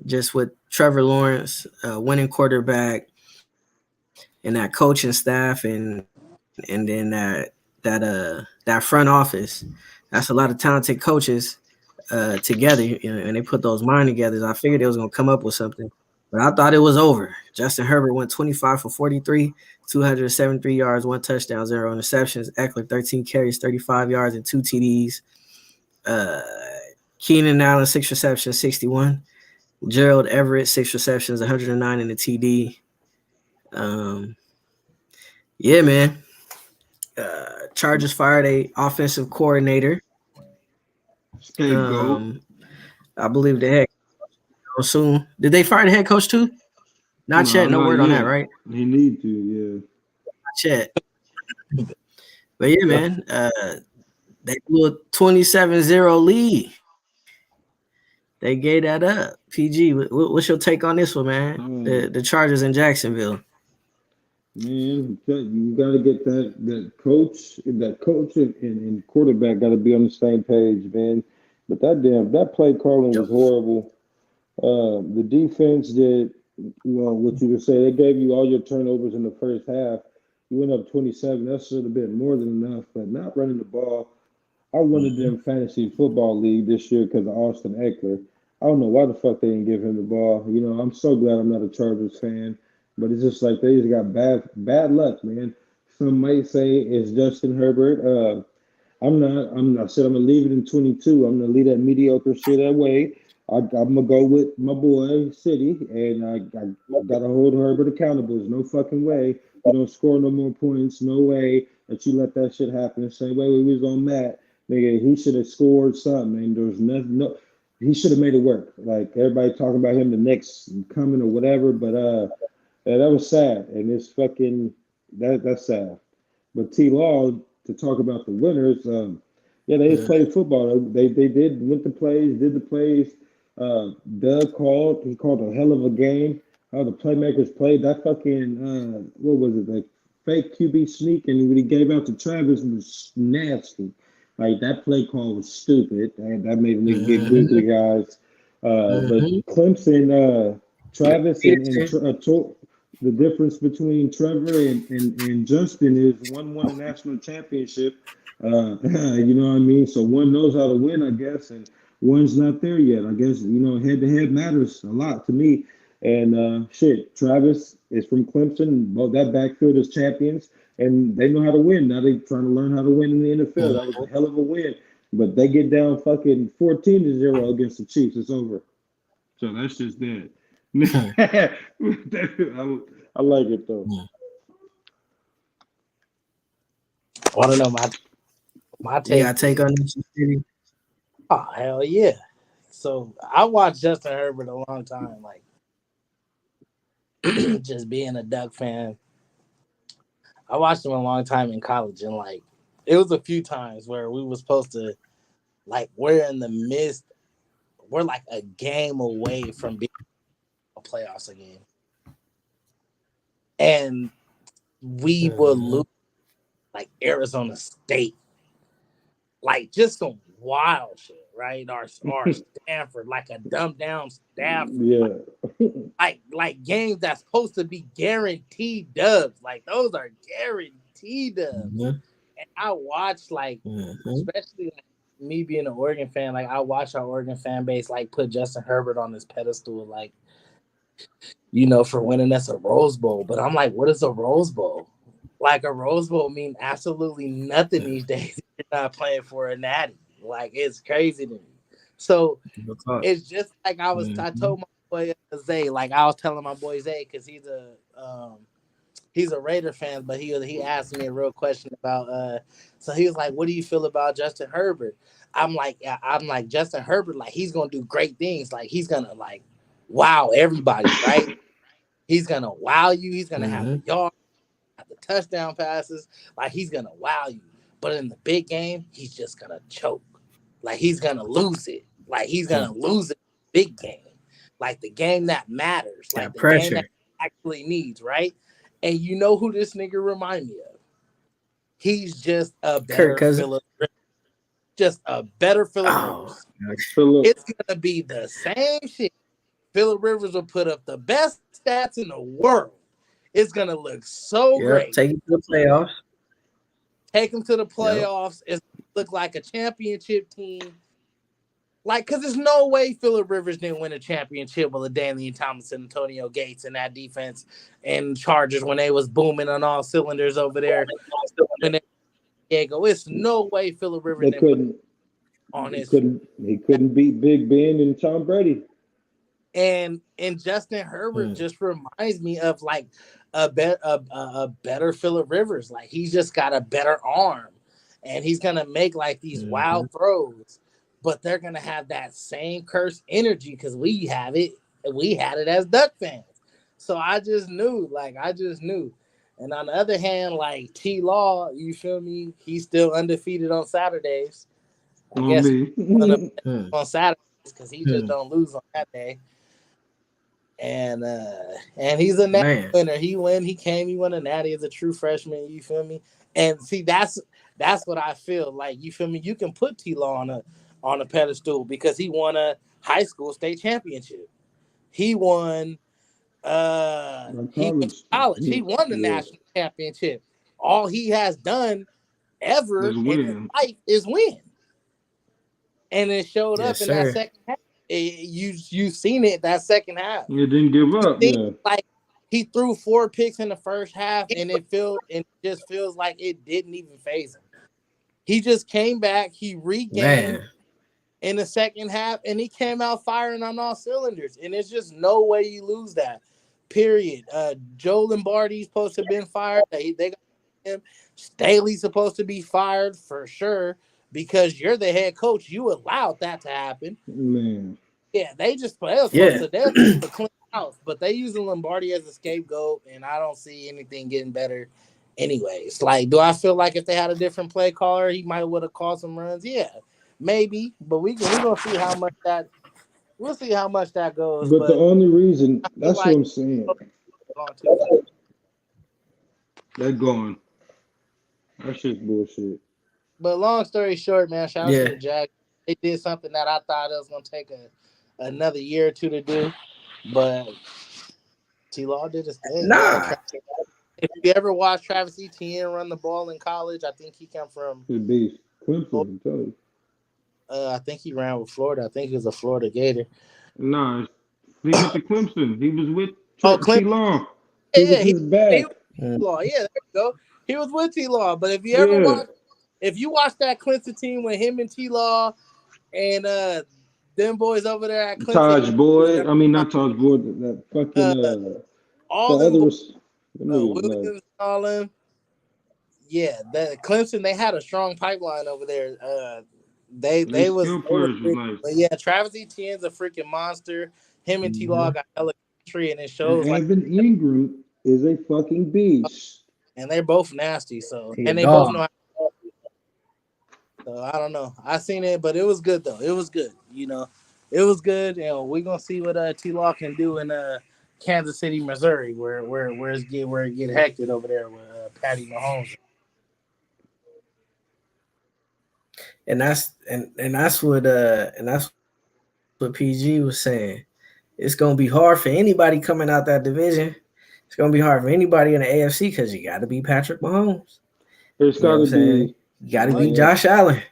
just with Trevor Lawrence, winning quarterback, and that coaching staff, and then that front office. That's a lot of talented coaches together, and they put those minds together. I figured they was gonna come up with something, but I thought it was over. Justin Herbert went 25 for 43, 273 yards, 1 touchdown, 0 interceptions. Eckler 13 carries, 35 yards, and 2 TDs. Keenan Allen 6 receptions, 61. Gerald Everett 6 receptions, 109 in the TD. Yeah, man. Chargers fired a offensive coordinator. Scapegoat. I believe the head coach soon. Did they fire the head coach too? Not No, yet. No not word on that, yet. right? he need to, yeah. Not yet. But yeah, man. They blew a 27-0 lead. They gave that up. PG, what's your take on this one, man? The Chargers in Jacksonville. Man, you got to get that coach and quarterback got to be on the same page, man. But that play calling was horrible. The defense did what you would say. They gave you all your turnovers in the first half. You went up 27. That should have been more than enough, but not running the ball. I wanted them fantasy football league this year because of Austin Eckler. I don't know why the fuck they didn't give him the ball. I'm so glad I'm not a Chargers fan. but it's just like they just got bad luck, man. Some might say it's Justin Herbert. I said I'm gonna leave it in 22. I'm gonna leave that mediocre shit away. I'm gonna go with my boy City, and I gotta hold Herbert accountable. There's no fucking way you don't score no more points. No way that you let that shit happen. The same way we was on Matt, nigga, he should have scored something. And there's nothing. No, he should have made it work. Like everybody talking about him the next coming or whatever, but yeah, that was sad, and it's fucking that's sad. But T Law, to talk about the winners, yeah, they just Yeah. played football. They did went the plays, did the plays. Doug called. He called a hell of a game. How the playmakers played. That fucking what was it? The fake QB sneak, and when he gave out to Travis was nasty. Like that play call was stupid. That made me get Mm-hmm. googly eyes. But Mm-hmm. Clemson, Travis and Peterson. the difference between Trevor and Justin is one won a national championship. You know what I mean? So one knows how to win, I guess, and one's not there yet. I guess, head to head matters a lot to me. And shit, Travis is from Clemson. Well, that backfield is champions, and they know how to win. Now they're trying to learn how to win in the NFL. That was a hell of a win. But they get down fucking 14-0 against the Chiefs. It's over. So that's just that. I like it though. Want to know my You take? got to take on this city. Oh hell yeah! So I watched Justin Herbert a long time, like just being a Duck fan. I watched him a long time in college, and like it was a few times where we were supposed to, like, we're in the midst, we're like a game away from being a playoffs again, and we will lose like Arizona State, like just some wild shit, right? Or Stanford, like a dumbed down Stanford. Yeah. Like games that's supposed to be guaranteed dubs. Like those are guaranteed dubs. Mm-hmm. And I watch, like, especially like me being an Oregon fan, like I watch our Oregon fan base like put Justin Herbert on this pedestal, like, for winning us a Rose Bowl. But I'm like, what is a Rose Bowl? Like a Rose Bowl mean absolutely nothing these days if you're not playing for a natty. Like it's crazy to me. So it's just like I told my boy Zay, like I was telling my boy Zay, because he's a Raider fan, but he asked me a real question about so he was like, what do you feel about Justin Herbert? I'm like Justin Herbert, like he's gonna do great things, like he's gonna like wow everybody, right? He's gonna wow you, he's gonna have the yard, have the touchdown passes, like he's gonna wow you. But in the big game, he's just gonna choke. Like he's gonna lose it. Like he's gonna lose it in the big game. Like the game that matters. Like the game that actually needs, right? And you know who this nigga remind me of? He's just a better Phillip Rivers. Just a better Phillip Rivers. It's gonna be the same shit. Phillip Rivers will put up the best stats in the world. It's gonna look so great. Take him to the playoffs. Take him to the playoffs. It's look like a championship team. Like, because there's no way Phillip Rivers didn't win a championship with Daniel Thomas and Antonio Gates and that defense and Chargers when they was booming on all cylinders over there. It's no way Phillip Rivers couldn't he couldn't beat Big Ben and Tom Brady. And Justin Herbert just reminds me of like a better Phillip Rivers. Like he's just got a better arm, and he's gonna make like these wild throws. But they're gonna have that same cursed energy because we have it. We had it as Duck fans. So I just knew. And on the other hand, like T Law, you feel me? He's still undefeated on Saturdays. I guess on Saturdays because he just don't lose on that day. And he's a natty winner. He won a natty as a true freshman. You feel me? And see, that's what I feel like. You feel me? You can put T Law on a pedestal because he won a high school state championship. He won college. He won the national championship. All he has done ever in his life is win. And it showed up in that second half. You've seen it that second half. You didn't give up. Like He threw 4 picks in the first half, and it just feels like it didn't even phase him. He just came back, he regained Man. in the second half, and he came out firing on all cylinders. And it's just no way you lose that. Period. Joe Lombardi's supposed to have been fired. They got him. Staley's supposed to be fired for sure because you're the head coach. You allowed that to happen. Man. Yeah, they were supposed to clean house, but they using Lombardi as a scapegoat, and I don't see anything getting better. Anyways, like, do I feel like if they had a different play caller, he might would have called some runs? Yeah, maybe, but we gonna see how much that goes. But the But only reason, I feel that's what like I'm saying. gone too far. They're gone. That shit's bullshit. But long story short, man, shout out Yeah. to the Jags. They did something that I thought it was gonna take another year or two to do, but T-Law did his thing, man. Nah. If you ever watch Travis Etienne run the ball in college, I think he come from. The beast. Clemson, I'm telling you. I think he ran with Florida. I think he was a Florida Gator. Nah, he went to Clemson. He was with Clemson. T-Law. He was Yeah, his back. he was with T-Law. Yeah, there you go. He was with T-Law. But if you ever watch that Clemson team with him and T-Law and them boys over there at Clemson, Taj Boyd. I mean, not Taj Boyd. That fucking all the them other boys, was Williams, all them. Yeah, that Clemson, they had a strong pipeline over there. They was nice. but yeah, Travis Etienne's a freaking monster. Him and T-Law got hella chemistry, and it shows and like Evan Ingram is a fucking beast. and they're both nasty. So He and a they both dog. know how to so I don't know. I seen it, but it was good though. It was good, It was good. We're gonna see what T-Law can do in Kansas City, Missouri, where it get hectic over there with Patty Mahomes. And that's what PG was saying. It's gonna be hard for anybody coming out that division. It's gonna be hard for anybody in the AFC because you got to be Patrick Mahomes. It's You know got what to I'm be. saying? You got to be Josh Allen.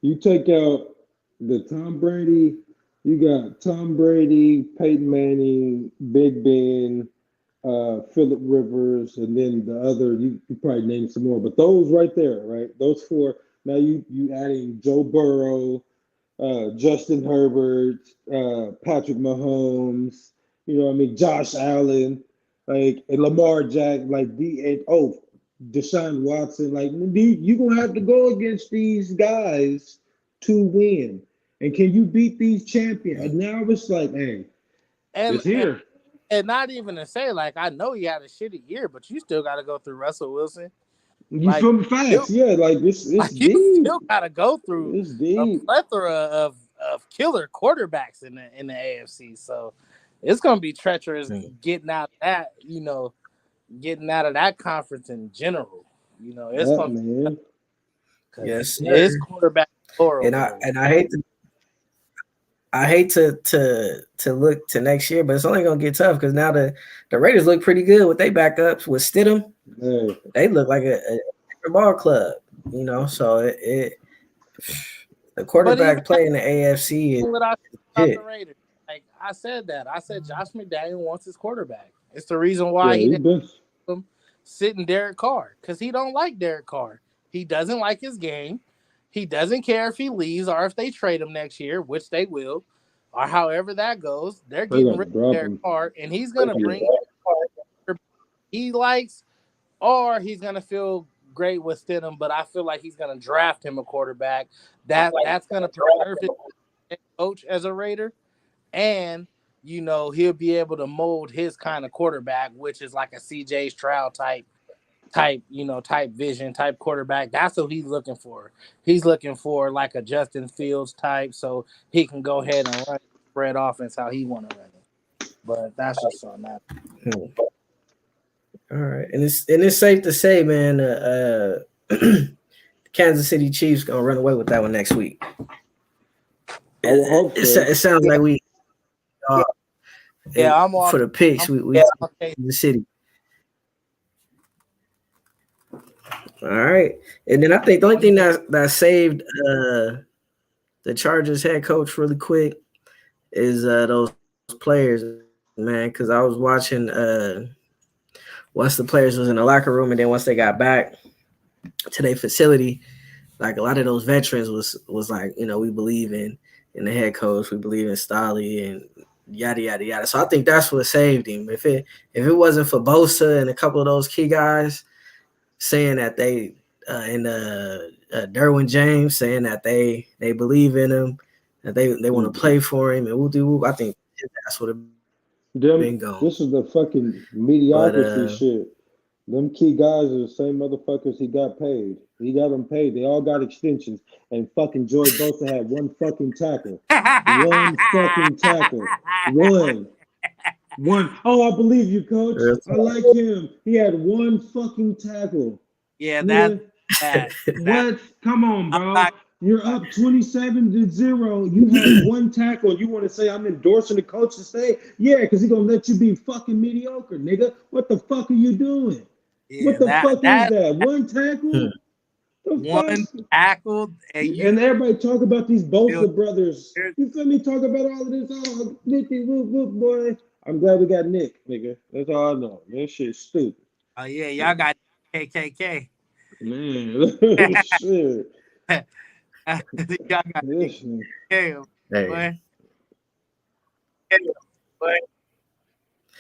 You take out the Tom Brady. You got Tom Brady, Peyton Manning, Big Ben, Phillip Rivers, and then the other. You probably name some more, but those right there, right? Those four. Now you adding Joe Burrow, Justin Herbert, Patrick Mahomes. You know what I mean? Josh Allen, like and Lamar Jack, like Deshaun Watson. Like you gonna have to go against these guys to win. And can you beat these champions? And now it's like, hey, it's here. And not even to say, like, I know you had a shitty year, but you still got to go through Russell Wilson. You feel me? Facts, yeah. Like it's deep. You still got to go through It's deep. a plethora of killer quarterbacks in the AFC. So it's gonna be treacherous getting out of that. Getting out of that conference in general. It's gonna man. Yes, it's quarterback. And I hate to look to next year, but it's only gonna get tough because now the Raiders look pretty good with their backups with Stidham. Hey. They look like a ball club, So the quarterback play in the AFC is the Raiders. Like I said Josh McDaniel wants his quarterback. It's the reason why he didn't sitting Derek Carr because he don't like Derek Carr. He doesn't like his game. He doesn't care if he leaves or if they trade him next year, which they will, or however that goes. They're getting rid of Derek Carr, and he's going to bring he likes, or he's going to feel great with Stidham, but I feel like he's going to draft him a quarterback. That's going to preserve his coach as a Raider, and he'll be able to mold his kind of quarterback, which is like a CJ Stroud type vision, type quarterback. That's what he's looking for. He's looking for like a Justin Fields type, so he can go ahead and run spread offense how he want to run it. But that's just on that. All right, and it's safe to say, man, Kansas City Chiefs gonna run away with that one next week. It sounds like we. I'm for the picks. We the city. All right, and then I think the only thing that saved the Chargers head coach really quick is those players man, because I was watching once the players was in the locker room and then once they got back to their facility, like a lot of those veterans was like, we believe in the head coach, we believe in Staley and yada yada yada. So I think that's what saved him. If it wasn't for Bosa and a couple of those key guys saying that they and Derwin James saying that they believe in him, that they want to play for him, and I think that's would have been gone. This is the fucking But mediocrity shit. Them key guys are the same motherfuckers he got paid. He got them paid. They all got extensions. And fucking Joy Bosa had one fucking tackle. One fucking tackle. One. Oh, I believe you, coach. I like him. He had one fucking tackle. Yeah, Nigga, that. What? Come on, bro. You're up 27-0. You had one tackle. You want to say I'm endorsing the coach to say, yeah, because he's going to let you be fucking mediocre, nigga. What the fuck are you doing? Yeah, what the fuck is that? One tackle? One tackle, and everybody talk about these Bosa brothers. You feel me? Talk about all of this. Oh, Nicky, whoop, boy. I'm glad we got Nick, nigga. That's all I know. That shit's stupid. Oh yeah, y'all got KKK. Man, shit. Y'all got KKK. Boy.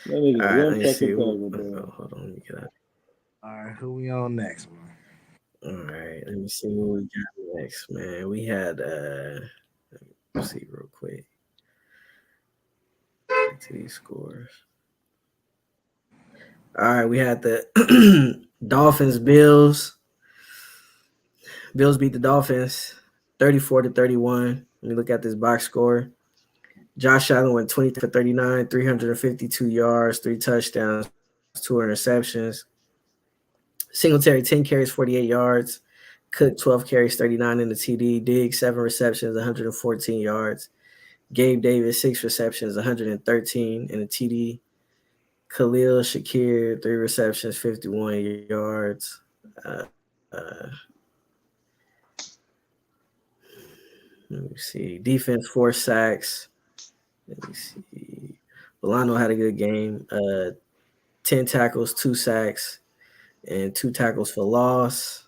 That nigga all right, one fucking see. tackle, bro. Hold on, let me get out. All right, who we on next, man? All right, let me see what we got next, man. We had let's see real quick. Back to these scores. All right, we had the Dolphins Bills. Bills beat the Dolphins 34-31. Let me look at this box score. Josh Allen went 20 for 39, 352 yards, 3 touchdowns, 2 interceptions. Singletary 10 carries, 48 yards. Cook 12 carries, 39 in the TD. Diggs 7 receptions, 114 yards. Gabe Davis 6 receptions, 113 in the TD. Khalil Shakir 3 receptions, 51 yards. Let me see. Defense 4 sacks. Let me see. Milano had a good game. 10 tackles, 2 sacks, and 2 tackles for loss.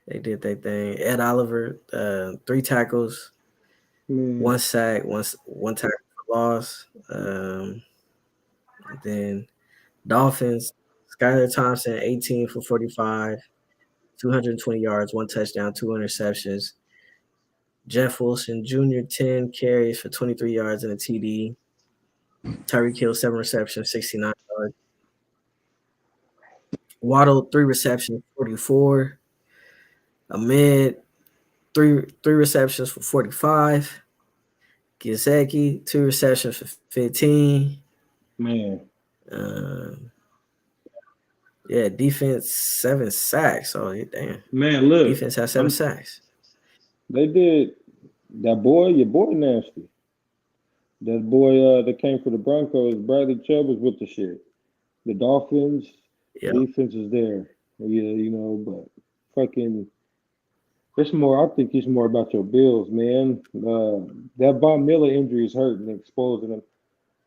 They did their thing. Ed Oliver, 3 tackles, 1 sack, one tackle for loss. Then Dolphins, Skylar Thompson, 18 for 45, 220 yards, 1 touchdown, 2 interceptions. Jeff Wilson Jr., 10 carries for 23 yards and a TD. Tyreek Hill, 7 receptions, 69 yards. Waddle, 3 receptions, 44. Ahmed, three receptions for 45. Gesicki, 2 receptions for 15. Man. Yeah, defense 7 sacks. Oh, damn. Man, look. Defense has 7 sacks. They did that boy, your boy nasty. That boy that came for the Broncos, Bradley Chubb was with the shit. The Dolphins, defense is there. Yeah, but fucking it's more, I think it's more about your Bills, man. That Von Miller injury is hurting and exposing them.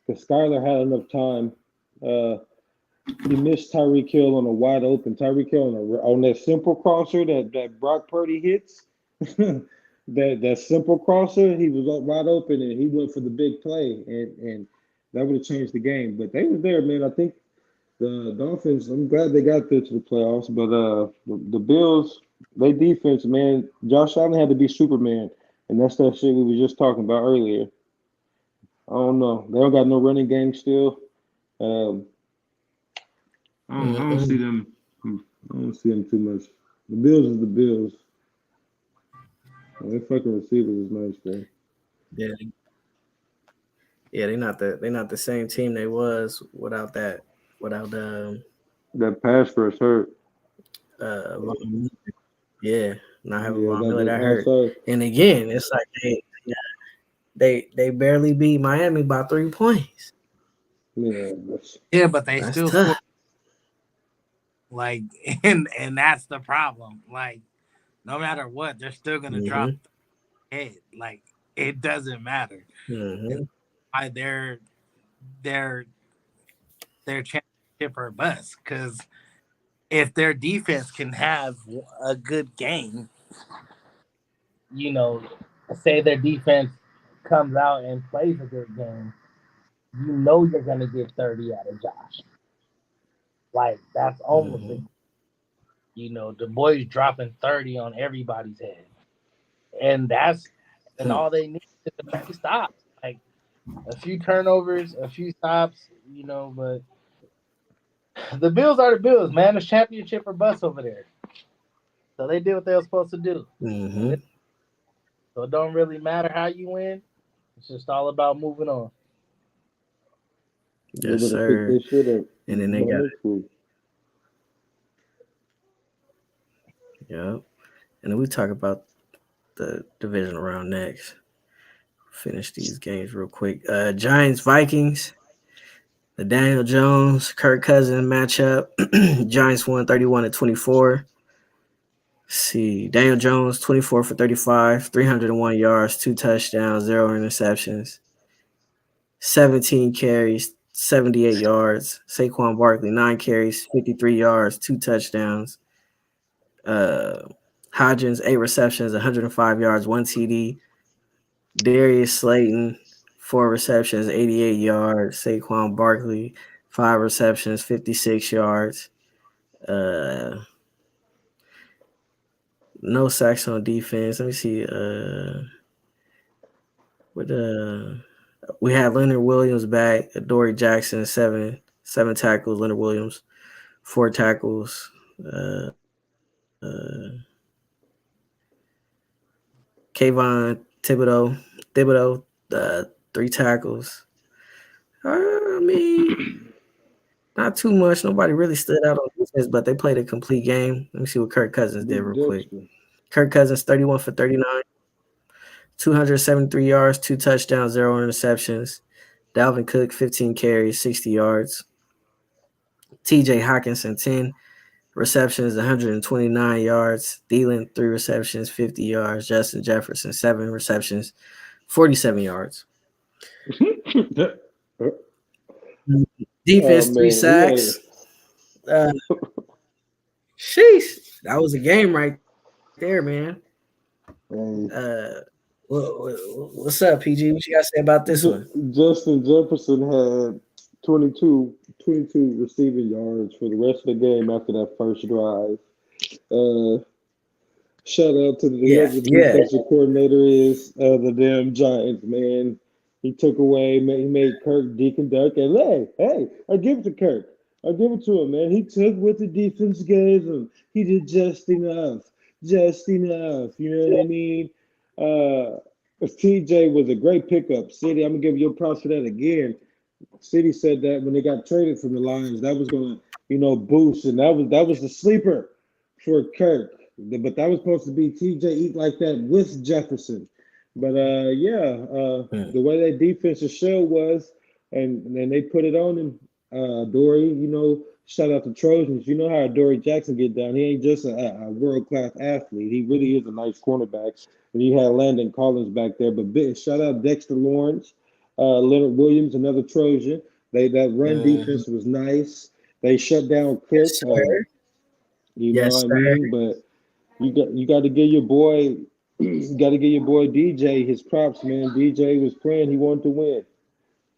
Because Skyler had enough time. He missed Tyreek Hill on a wide open. Tyreek Hill on that simple crosser that Brock Purdy hits. that simple crosser, he was wide open and he went for the big play, and that would have changed the game. But they were there, man. I think the Dolphins, I'm glad they got there to the playoffs, but the Bills, they defense, man, Josh Allen had to be Superman, and that's that shit we were just talking about earlier. I don't know. They don't got no running game still. I don't see them. I don't see them too much. The Bills is the Bills. Their fucking receivers is nice, though. Yeah, they're not the same team they was without that pass rush hurt. Not having Von Miller that hurt. And again, it's like they barely beat Miami by 3 points. Yeah, but they still scored. Like, and that's the problem. Like, no matter what, they're still gonna drop the head. Like, it doesn't matter. Why they're their championship or bust. Because if their defense can have a good game, you know, say their defense comes out and plays a good game, you know you're gonna get 30 out of Josh. Like that's almost a, Mm-hmm. the boys dropping 30 on everybody's head. And all they need is a few stops. Like a few turnovers, a few stops, but the Bills are the Bills, man. It's championship or bust over there. So they did what they were supposed to do. Mm-hmm. So it don't really matter how you win. It's just all about moving on. They Yes, better pick sir. this shit up And then they by got next week. yeah. And then we talk about the division round next. Finish these games real quick. Giants Vikings. The Daniel Jones Kirk Cousins matchup. Giants won 31-24. See, Daniel Jones 24 for 35, 301 yards, 2 touchdowns, 0 interceptions, 17 carries, 78 yards. Saquon Barkley 9 carries, 53 yards, 2 touchdowns. Uh, Hodgins 8 receptions, 105 yards, 1 TD. Darius Slayton 4 receptions, 88 yards. Saquon Barkley 5 receptions, 56 yards. No sacks on defense. Let me see. With we had Leonard Williams back. Adoree Jackson 7 tackles. Leonard Williams 4 tackles. Kayvon Thibodeau 3 tackles. I mean, not too much. Nobody really stood out on defense, but they played a complete game. Let me see what Kirk Cousins did Big real quick. Dexter. Kirk Cousins 31 for 39, 273 yards, 2 touchdowns, 0 interceptions. Dalvin Cook 15 carries, 60 yards. TJ Hawkinson 10 receptions, 129 yards. Thielen 3 receptions, 50 yards. Justin Jefferson 7 receptions, 47 yards. Oh Defense 3 man, we gotta. sacks. Uh, Sheesh, that was a game right there, man. Hey, Uh, what's up, PG? What you got to say about this one? Justin Jefferson had 22 receiving yards for the rest of the game after that first drive. Uh, Shout out to Yeah, whoever the yeah. defensive coordinator is, the damn Giants, man. He took away, he made Kirk Deacon Duck, and hey, I give it to Kirk. I give it to him, man. He took what the defense gave him. He did just enough, just enough. You know what I mean? TJ was a great pickup. City, I'm gonna give you props for that again. City said that when they got traded from the Lions, that was gonna, boost, and that was the sleeper for Kirk. But that was supposed to be TJ eat like that with Jefferson. But Hmm. the way that defensive show was, and then they put it on him. Dory, shout out to Trojans. You know how Dory Jackson get down. He ain't just a world class athlete. He really is a nice cornerback. And you had Landon Collins back there. But shout out Dexter Lawrence, Leonard Williams, another Trojan. That run Mhm. defense was nice. They shut down Cook. Yes, sir. You know Yes, what I sir. mean? But you got to give your boy you got to give your boy DJ his props, man. DJ was playing. He wanted to win.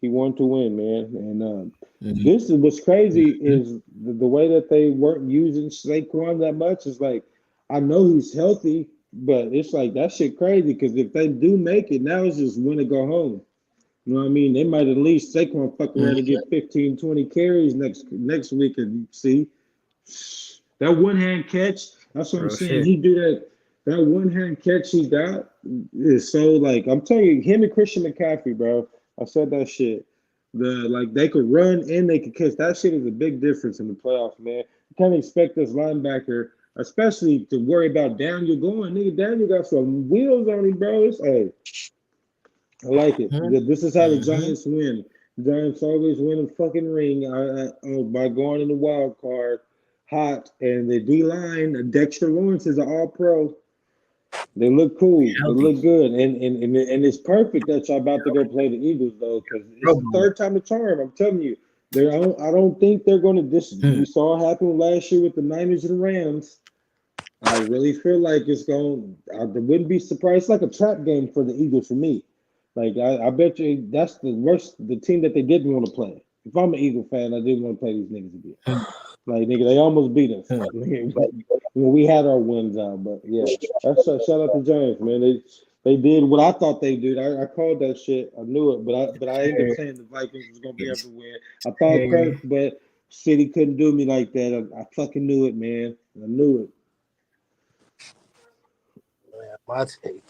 He wanted to win, man. And Mhm. this is what's crazy Mhm. is the way that they weren't using Saquon that much. Is like I know he's healthy, but it's like that shit crazy because if they do make it, now it's just win or go home. You know what I mean? They might at least Saquon fuck around and Mhm. get 15, 20 carries next week and see. That one hand catch, that's what I'm Real saying. shit. He do that. That one hand catch he got is so like I'm telling you, him and Christian McCaffrey, bro. I said that shit. They could run and they could catch. That shit is a big difference in the playoffs, man. You can't expect this linebacker, especially to worry about Daniel going. Nigga, Daniel got some wheels on him, bro. Hey, I like it. Mhm. This is how the Mhm. Giants win. The Giants always win a fucking ring by going in the wild card hot. And the D line, Dexter Lawrence is an all pro. They look cool. They look good, and it's perfect that y'all about to go play the Eagles though, because it's the third time the charm. I'm telling you, I don't think they're going to. This we saw happen last year with the Niners and Rams. I really feel like it's going. I wouldn't be surprised. It's like a trap game for the Eagles for me. Like I bet you that's the team that they didn't want to play. If I'm an Eagle fan, I didn't want to play these niggas again. Like nigga, they almost beat us when we had our wins out. But yeah, shout out to Giants, man. They did what I thought they did. I called that shit. I knew it, but I ended up saying the Vikings was gonna be everywhere. I thought Kirk, but City couldn't do me like that. I fucking knew it, man. I knew it. Man, my take.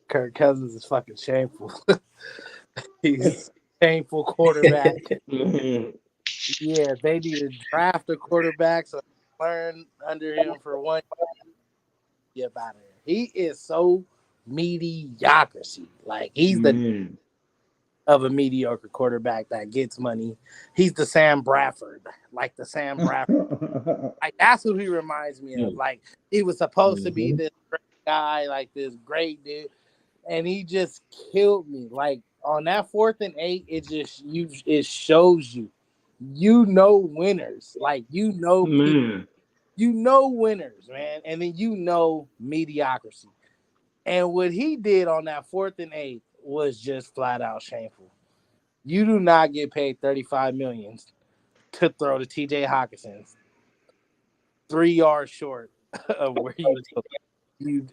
Kirk Cousins is fucking shameful. He's a shameful quarterback. Yeah, they need to draft a quarterback so learn under him for 1 year. Get out of here. He is so mediocrity. Like he's the of a mediocre quarterback that gets money. He's the Sam Bradford. Like the Sam Bradford. Like that's who he reminds me of. Like he was supposed to be this great guy, like this great dude. And he just killed me. Like on that 4th and 8, it shows you winners. Like winners, man. And then mediocrity. And what he did on that 4th and 8 was just flat out shameful. You do not get paid $35 million to throw to TJ Hawkinson 3 yards short of where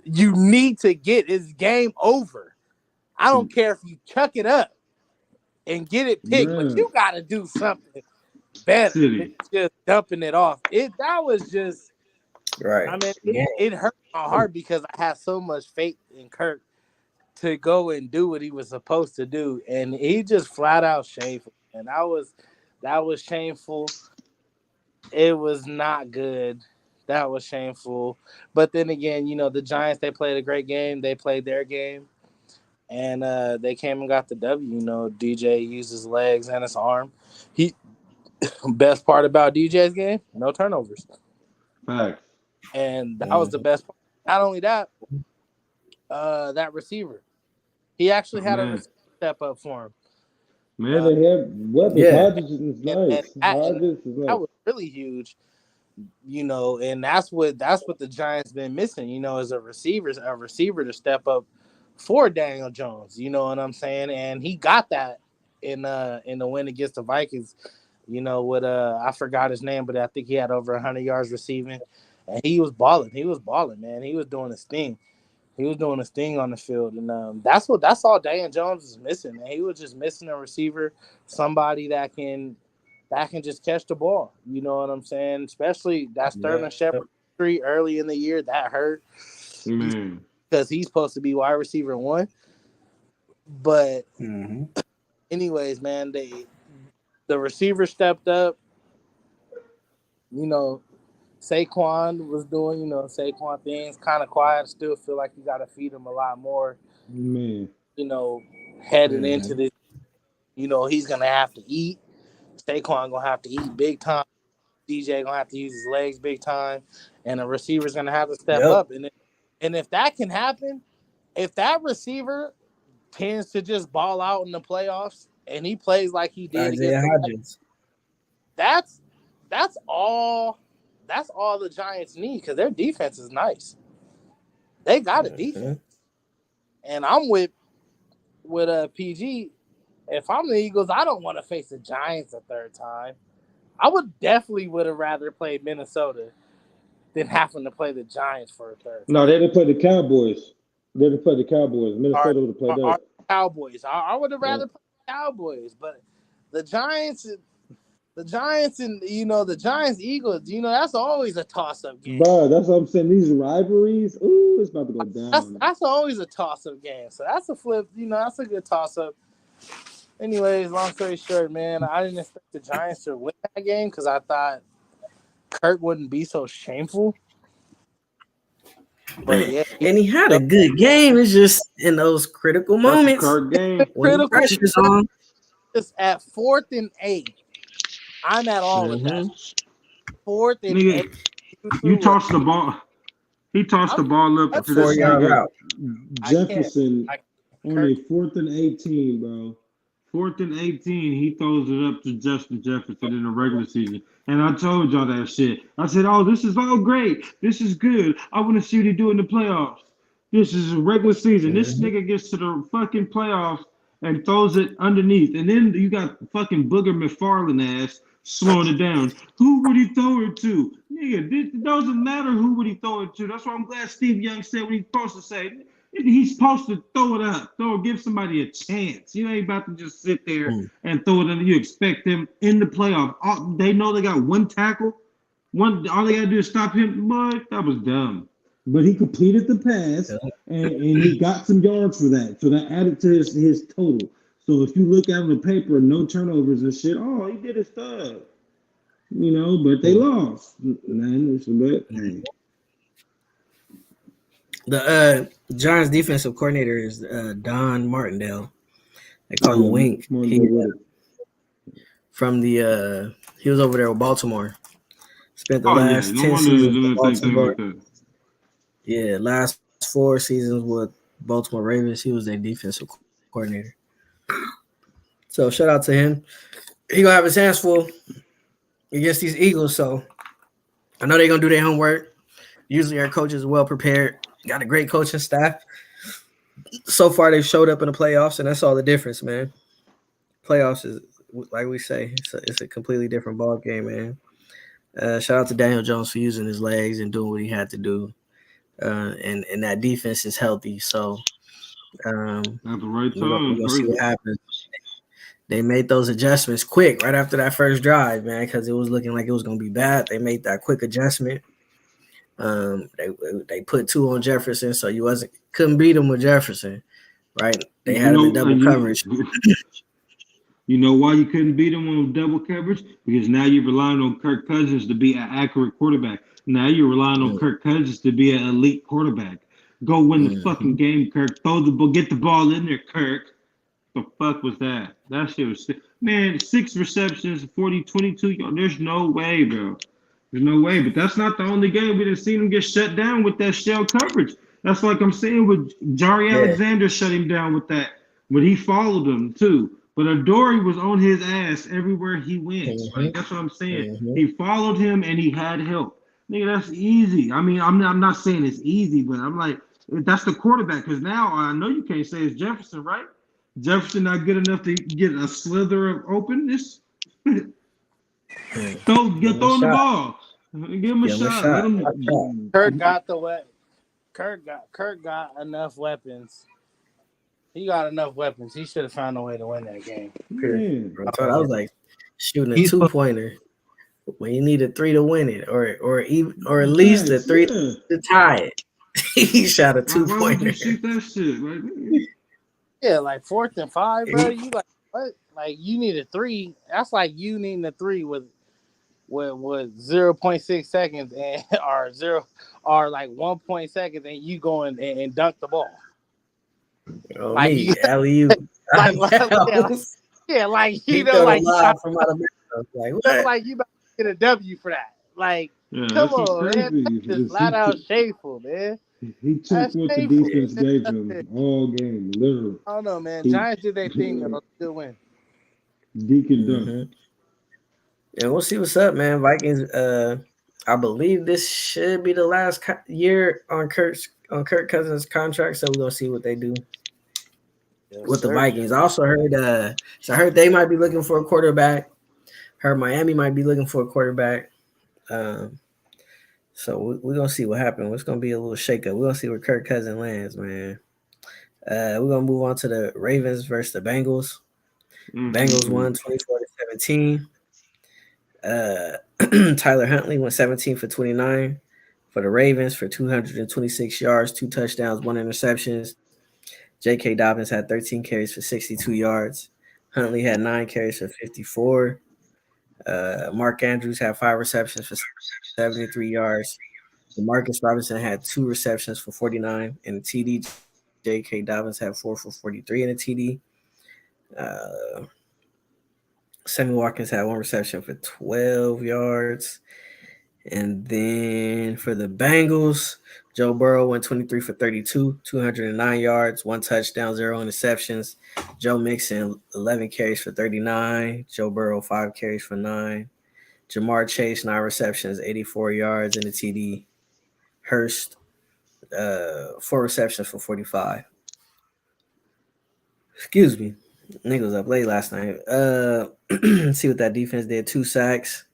you need to get his game over. I don't care if you chuck it up and get it picked, but you got to do something better than just dumping it off. That was just right. I mean, it hurt my heart because I had so much faith in Kirk to go and do what he was supposed to do, and he just flat out shameful. And that was shameful. It was not good. That was shameful. But then again, the Giants, they played a great game. They played their game. And they came and got the W. DJ used his legs and his arm. Best part about DJ's game, no turnovers. Facts. And that was the best part. Not only that, that receiver. He actually had a receiver step up for him. Man, they have weapons. Hodges is nice. That was really huge. And that's what the Giants been missing, is a receiver to step up for Daniel Jones. You know what I'm saying? And he got that in the win against the Vikings. With I forgot his name, but I think he had over 100 yards receiving, and he was balling. He was balling, man. He was doing his thing. He was doing his thing on the field, and that's all Daniel Jones is missing, man. He was just missing a receiver, somebody that can just catch the ball. You know what I'm saying? Especially that Sterling Shepard early in the year, that hurt. Because he's supposed to be wide receiver 1. But anyways, man, the receiver stepped up. Saquon was doing, Saquon things, kind of quiet. Still feel like you got to feed him a lot more. Heading into this, he's going to have to eat. Saquon going to have to eat big time. DJ going to have to use his legs big time. And the receiver's going to have to step up. And if that can happen, if that receiver tends to just ball out in the playoffs and he plays like he did against Hodgins, that's all the Giants need, because their defense is nice. They got a defense. And I'm with PG. If I'm the Eagles, I don't want to face the Giants a third time. I would have rather played Minnesota than having to play the Giants for a third time. No, they didn't play the Cowboys. Minnesota would have played those. Cowboys. I would have rather played the Cowboys, but the Giants and the Giants Eagles, that's always a toss-up game. Bro, that's what I'm saying. These rivalries, it's about to go down. That's always a toss-up game. So that's a flip, that's a good toss-up. Anyways, long story short, man, I didn't expect the Giants to win that game because I thought Kirk wouldn't be so shameful. But and he had a good game. It's just in those critical moments. Pressure's on. Just at 4th and 8. I'm at all of that. 4th and 8. You toss the ball. He tossed the I'm ball A up to this 4-yard nigga route. I can't Jefferson like on Kirk. a 4th and 18, bro. 4th and 18, he throws it up to Justin Jefferson in the regular season. And I told y'all that shit. I said, oh, this is all great. This is good. I want to see what he do in the playoffs. This is a regular season. This Mhm. nigga gets to the fucking playoffs and throws it underneath. And then you got fucking Booger McFarlane ass slowing it down. Who would he throw it to? Nigga, it doesn't matter who would he throw it to. That's why I'm glad Steve Young said what he's supposed to say. He's supposed to throw it up, give somebody a chance. You ain't about to just sit there Mm. and throw it in. You expect them in the playoff. They know they got one tackle. All they gotta do is stop him. But that was dumb. But he completed the pass and he got some yards for that. So that added to his total. So if you look at the paper, no turnovers and shit, oh, he did his stuff. But they Mm. lost. Man, but hey. The Giants defensive coordinator is Don Martindale. They call him Yeah, Wink. Monday with it. He was over there with Baltimore. Spent the Oh yeah, last no 10 wonder they're seasons doing with the same thing Baltimore. like that. Yeah, last 4 seasons with Baltimore Ravens. He was their defensive coordinator. So shout out to him. He gonna have his hands full against these Eagles. So I know they're gonna do their homework. Usually our coaches are well prepared. Got a great coaching staff. So far they've showed up in the playoffs, and that's all the difference, man. Playoffs is like we say, it's a completely different ball game, man. Shout out to Daniel Jones for using his legs and doing what he had to do. And that defense is healthy. So At the right we're time, gonna see what perfect. happens. They made those adjustments quick right after that first drive, man, because it was looking like it was gonna be bad. They made that quick adjustment. They put 2 on Jefferson, so you couldn't beat him with Jefferson, right? They You had him in know, double coverage. you know why you couldn't beat him on double coverage? Because now you're relying on Kirk Cousins to be an accurate quarterback. Now you're relying on Mm, Kirk Cousins to be an elite quarterback. Go win the fucking mhm. game, Kirk. Throw the ball, get the ball in there, Kirk. The fuck was that? That shit was man, 6 receptions, 40, 22 yards. There's no way, bro. There's no way. But that's not the only game we didn't see him get shut down with that shell coverage. That's like I'm saying with Jari Yeah. Alexander shut him down with that. But he followed him too. But Adoree was on his ass everywhere he went. Like Mhm. that's what I'm saying. Mhm. He followed him and he had help. Nigga, that's easy. I mean, I'm not saying it's easy, but I'm like, that's the quarterback. Because now I know you can't say it's Jefferson, right? Jefferson not good enough to get a slither of openness. Mm. Give Get him a throwing the shot. ball. Give him a Give him a shot. Let shot. Watch out. him. Kirk got the we- Kirk got enough weapons. He got enough weapons. He should have found a way to win that game. Period. Man. Bro, I was like shooting a He's 2-pointer when you need a 3 to win it, or at least a Facts, 3 yeah. to tie it. He shot a Like, why would you 2-pointer. shoot that shit? Like, Yeah, like 4th and 5, bro. You like what? Like you need a 3. That's like you needing a 3 with 0.6 seconds and or zero or like 1 point seconds and you going and dunk the ball. Oh, Like me, you alley oop. yeah, like He you know, throw the like you lob from out of bounds. Like what? like you about to get a W for that. Like, yeah, come that's just on, man. crazy. That's just Is flat out shameful, man. he took That's what the shameful. defense gave him all game, literally. I don't know, man. He Giants did their thing though. Still win. Deacon Dunk. Mm-hmm. Yeah, we'll see what's up, man. Vikings. I believe this should be the last year on Kirk Cousins' contract, so we're gonna see what they do Yes, with the sir. Vikings. I also heard. So I heard they might be looking for a quarterback. Heard Miami might be looking for a quarterback. Um, so we're gonna see what happens. It's gonna be a little shakeup. We're gonna see where Kirk Cousins lands, man. We're gonna move on to the Ravens versus the Bengals. Bengals mm-hmm. won 24-17. Tyler Huntley went 17 for 29 for the Ravens for 226 yards, 2 touchdowns, 1 interceptions. J.K. Dobbins had 13 carries for 62 yards. Huntley had 9 carries for 54. Mark Andrews had 5 receptions for 73 yards. Marcus Robinson had 2 receptions for 49 and a TD. J.K. Dobbins had 4 for 43 and a TD. Sammy Watkins had 1 reception for 12 yards. And then for the Bengals, Joe Burrow went 23 for 32, 209 yards, 1 touchdown, 0 interceptions. Joe Mixon 11 carries for 39. Joe Burrow 5 carries for 9. Jamar Chase 9 receptions, 84 yards, and a TD. Hurst 4 receptions for 45. Excuse me. Nigga was up late last night. See what that defense did. 2 sacks.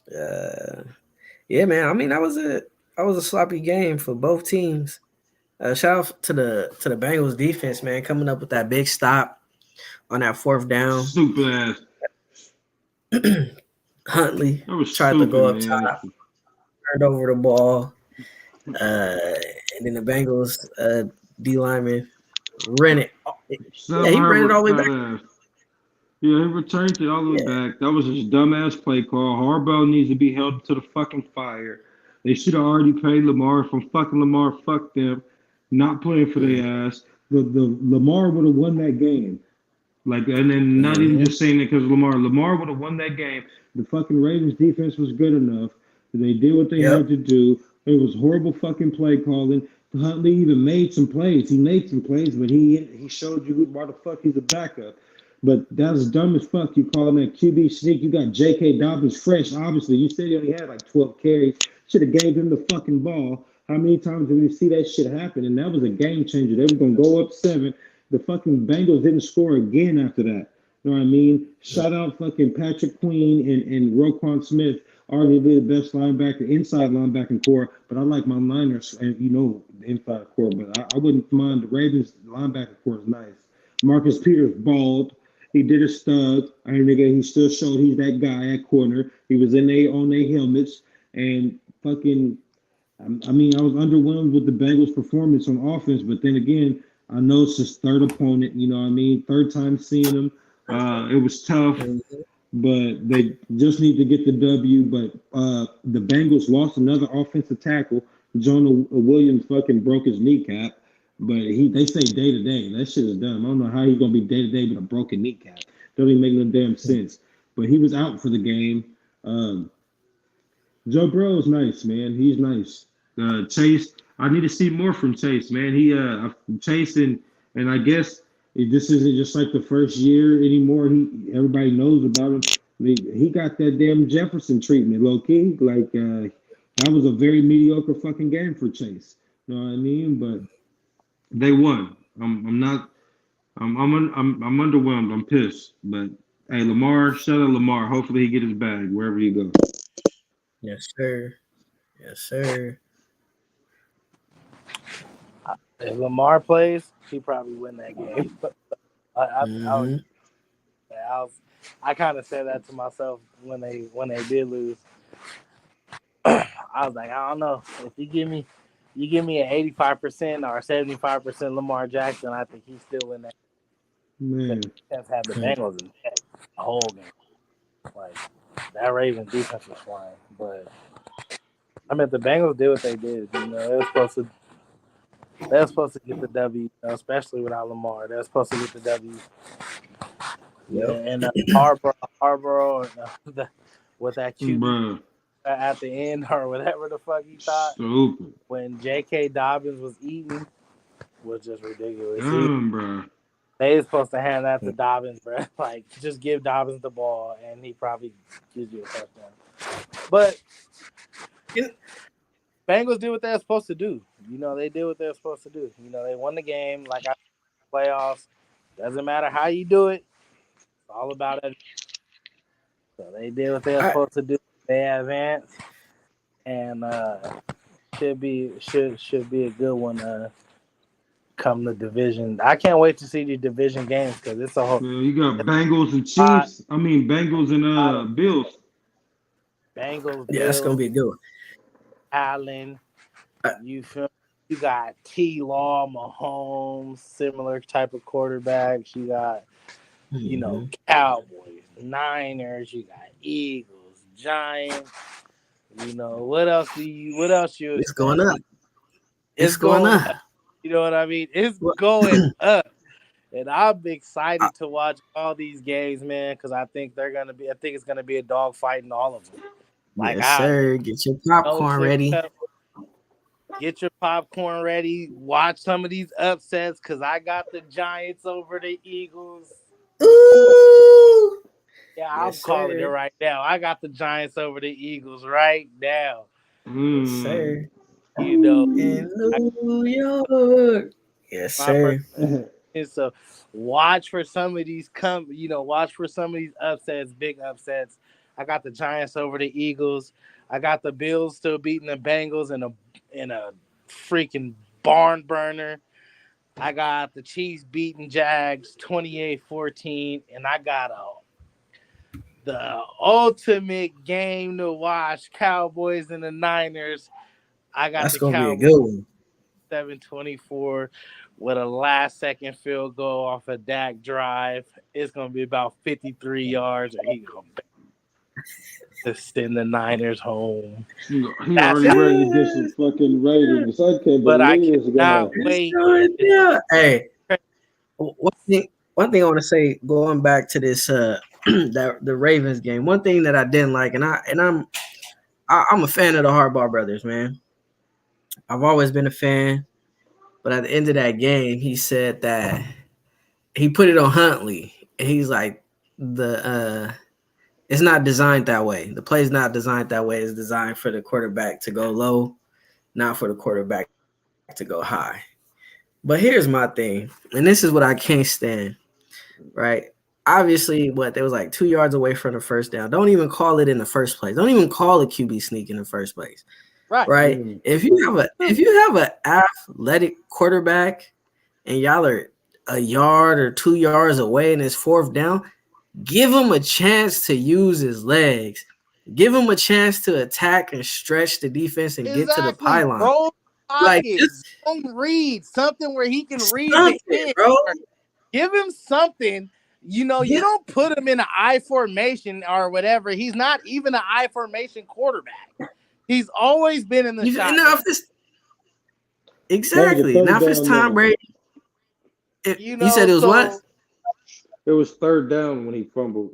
Yeah, man. I mean, that was a sloppy game for both teams. Shout out to the Bengals defense, man, coming up with that big stop on that 4th down. Stupid ass. Huntley That was tried stupid, to go up man. top, turned over the ball, and then the Bengals D lineman ran it. Yeah, he ran it all the way back. Yeah, he returned it all the way back. That was just dumbass play call. Harbaugh needs to be held to the fucking fire. They should have already paid Lamar. From fucking Lamar, fuck them. Not playing for their ass. The Lamar would have won that game. Like, and then not even just saying it because Lamar. Lamar would have won that game. The fucking Ravens defense was good enough. They did what they had to do. It was horrible fucking play calling. Huntley even made some plays. He made some plays, but he showed you why the fuck he's a backup. But that's dumb as fuck. You call him a QB sneak. You got J.K. Dobbins fresh, obviously. You said he only had like 12 carries. Should have gave him the fucking ball. How many times did we see that shit happen? And that was a game changer. They were going to go up 7. The fucking Bengals didn't score again after that. You know what I mean? Shout out fucking Patrick Queen and Roquan Smith, arguably the best linebacker, inside linebacking core. But I like my liners and, the inside core. But I wouldn't mind the Ravens linebacker core is nice. Marcus Peters balled. He did a stud. And again, he still showed he's that guy at corner. He was on their helmets. And fucking, I mean, I was underwhelmed with the Bengals' performance on offense. But then again, I know it's his third opponent. You know what I mean? Third time seeing him. It was tough. But they just need to get the W. But the Bengals lost another offensive tackle. Jonah Williams fucking broke his kneecap. But they say day to day. That shit is dumb. I don't know how he's gonna be day to day with a broken kneecap. Doesn't even make no damn sense. But he was out for the game. Joe Burrow is nice, man. He's nice. Chase, I need to see more from Chase, man. Chase and I guess this isn't just like the first year anymore. Everybody knows about him. He got that damn Jefferson treatment, low key. Like that was a very mediocre fucking game for Chase. You know what I mean? But they won. I'm underwhelmed. I'm pissed. But hey, Lamar, shout out Lamar. Hopefully he get his bag wherever you go. Yes, sir. Yes, sir. If Lamar plays, he probably win that game. I kind of said that to myself when they did lose. I was like, I don't know. If you give me an 85% or 75% Lamar Jackson, I think he's still in that. Man, defense had the Bengals in check the whole game. Like that Ravens defense was flying, but I mean the Bengals did what they did. You know, they were supposed to get the W, you know, especially without Lamar. They were supposed to get the W. Yeah, and Harborough with that QB at the end or whatever the fuck he thought. Stupid. When J.K. Dobbins was eating was just ridiculous. Bro. They were supposed to hand that to Dobbins, bro. Like, just give Dobbins the ball, and he probably gives you a touchdown. But Bengals did what they were supposed to do. You know, they did what they were supposed to do. You know, they won the game. Like, playoffs. Doesn't matter how you do it. It's all about it. So they did what they were supposed to do. They advanced, and should be a good one. Come the division. I can't wait to see the division games because it's a whole. Yeah, you got Bengals and Chiefs. Bengals and Bills. Bengals. Yeah, that's gonna be a good one. Allen. You got T. Law, Mahomes, similar type of quarterbacks. You got, Cowboys, Niners. You got Eagles, Giants. You know what else? It's going up. It's going up. You know what I mean? It's going up, and I'm excited to watch all these games, man, because I think it's gonna be a dogfight in all of them. Like, yes, sir. Get your popcorn ready. Get your popcorn ready. Watch some of these upsets because I got the Giants over the Eagles. Ooh. Yeah, I'm Yes, calling it sir. right now. I got the Giants over the Eagles right now. Yes, Mm. sir. You know, In I, New York. Yes, my first sir. is so watch for some of these watch for some of these upsets, big upsets. I got the Giants over the Eagles. I got the Bills still beating the Bengals in a freaking barn burner. I got the Chiefs beating Jags 28-14, and I got the ultimate game to watch, Cowboys and the Niners. I got That's the gonna be a Cowboys good one. 7-24 with a last second field goal off a Dak drive. It's gonna be about 53 yards, and he gonna send the Niners home. He That's already how. ready. Against the fucking Raiders. I can't But I believe this guy. cannot wait. Yeah. Hey, one thing I want to say, going back to this that the Ravens game. One thing that I didn't like, I'm a fan of the Harbaugh brothers, man. I've always been a fan, but at the end of that game, he said that he put it on Huntley. And he's like, it's not designed that way. The play's not designed that way. It's designed for the quarterback to go low, not for the quarterback to go high. But here's my thing, and this is what I can't stand, right? Obviously, there was like 2 yards away from the first down. Don't even call it in the first place. Don't even call a QB sneak in the first place, Right. right? If you have an athletic quarterback and y'all are a yard or 2 yards away and it's fourth down, give him a chance to use his legs. Give him a chance to attack and stretch the defense and get to the Exactly. pylon. Roll Like pockets. just Don't read something where he can read the something, end. bro. Give him something. You Yeah. don't put him in an I formation or whatever. He's not even an I formation quarterback. He's always been in the shot. Exactly. Now if it's Tom Brady, you said it was what? It was third down when he fumbled.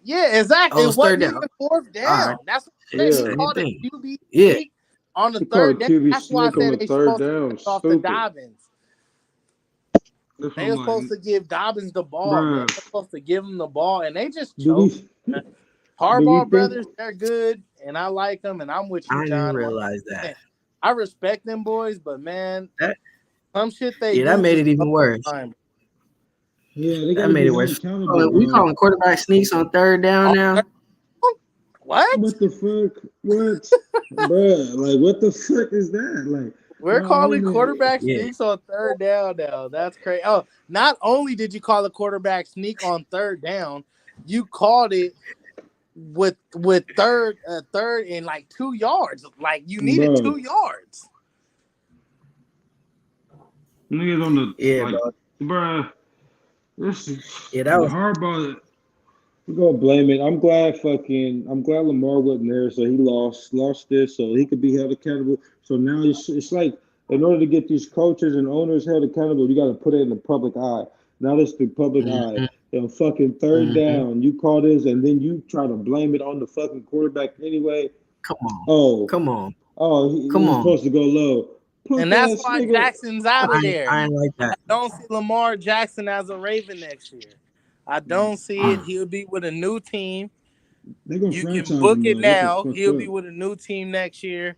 Yeah, exactly. Oh, it It was wasn't third down. even fourth down. All right. That's what Yeah. he Same called a thing. QB Yeah. sneak on the He called a third down. QB That's why I sneak on said the they third supposed to down. get off the Stupid. Dobbins. That's They were what I'm supposed to like, give Dobbins the ball. Man. bruh. They're supposed to give him the ball, and they just Do we, choked. do we Harbaugh think brothers, they're good, and I like them, and I'm with I you, didn't even John. realize that. I respect them boys, but man, That some shit they yeah, that do made just it even worse. time. Yeah, they got That to made be it held worse. accountable, We man. calling quarterback sneaks on third down now. What? What the fuck? What? Bruh, like, what the fuck is that? Like, We're calling quarterback Yeah. sneaks on third down now. That's crazy. Oh, not only did you call a quarterback sneak on third down, you called it with third and like 2 yards. Like you needed bro. 2 yards. Niggas on the Yeah, like, bro. bruh. This is Yeah, the that was Harbaugh. We're gonna blame it. I'm glad Lamar wasn't there, so he lost this, so he could be held accountable. So now it's like in order to get these coaches and owners held accountable, you got to put it in the public eye. Now it's the public eye. Fucking third down, you call this, and then you try to blame it on the fucking quarterback anyway. Come on. Oh, Come on. he's supposed to go low. And that's why Jackson's out of there. I ain't like that. I don't see Lamar Jackson as a Raven next year. I don't see it. He'll be with a new team. You can book it now. He'll be with a new team next year.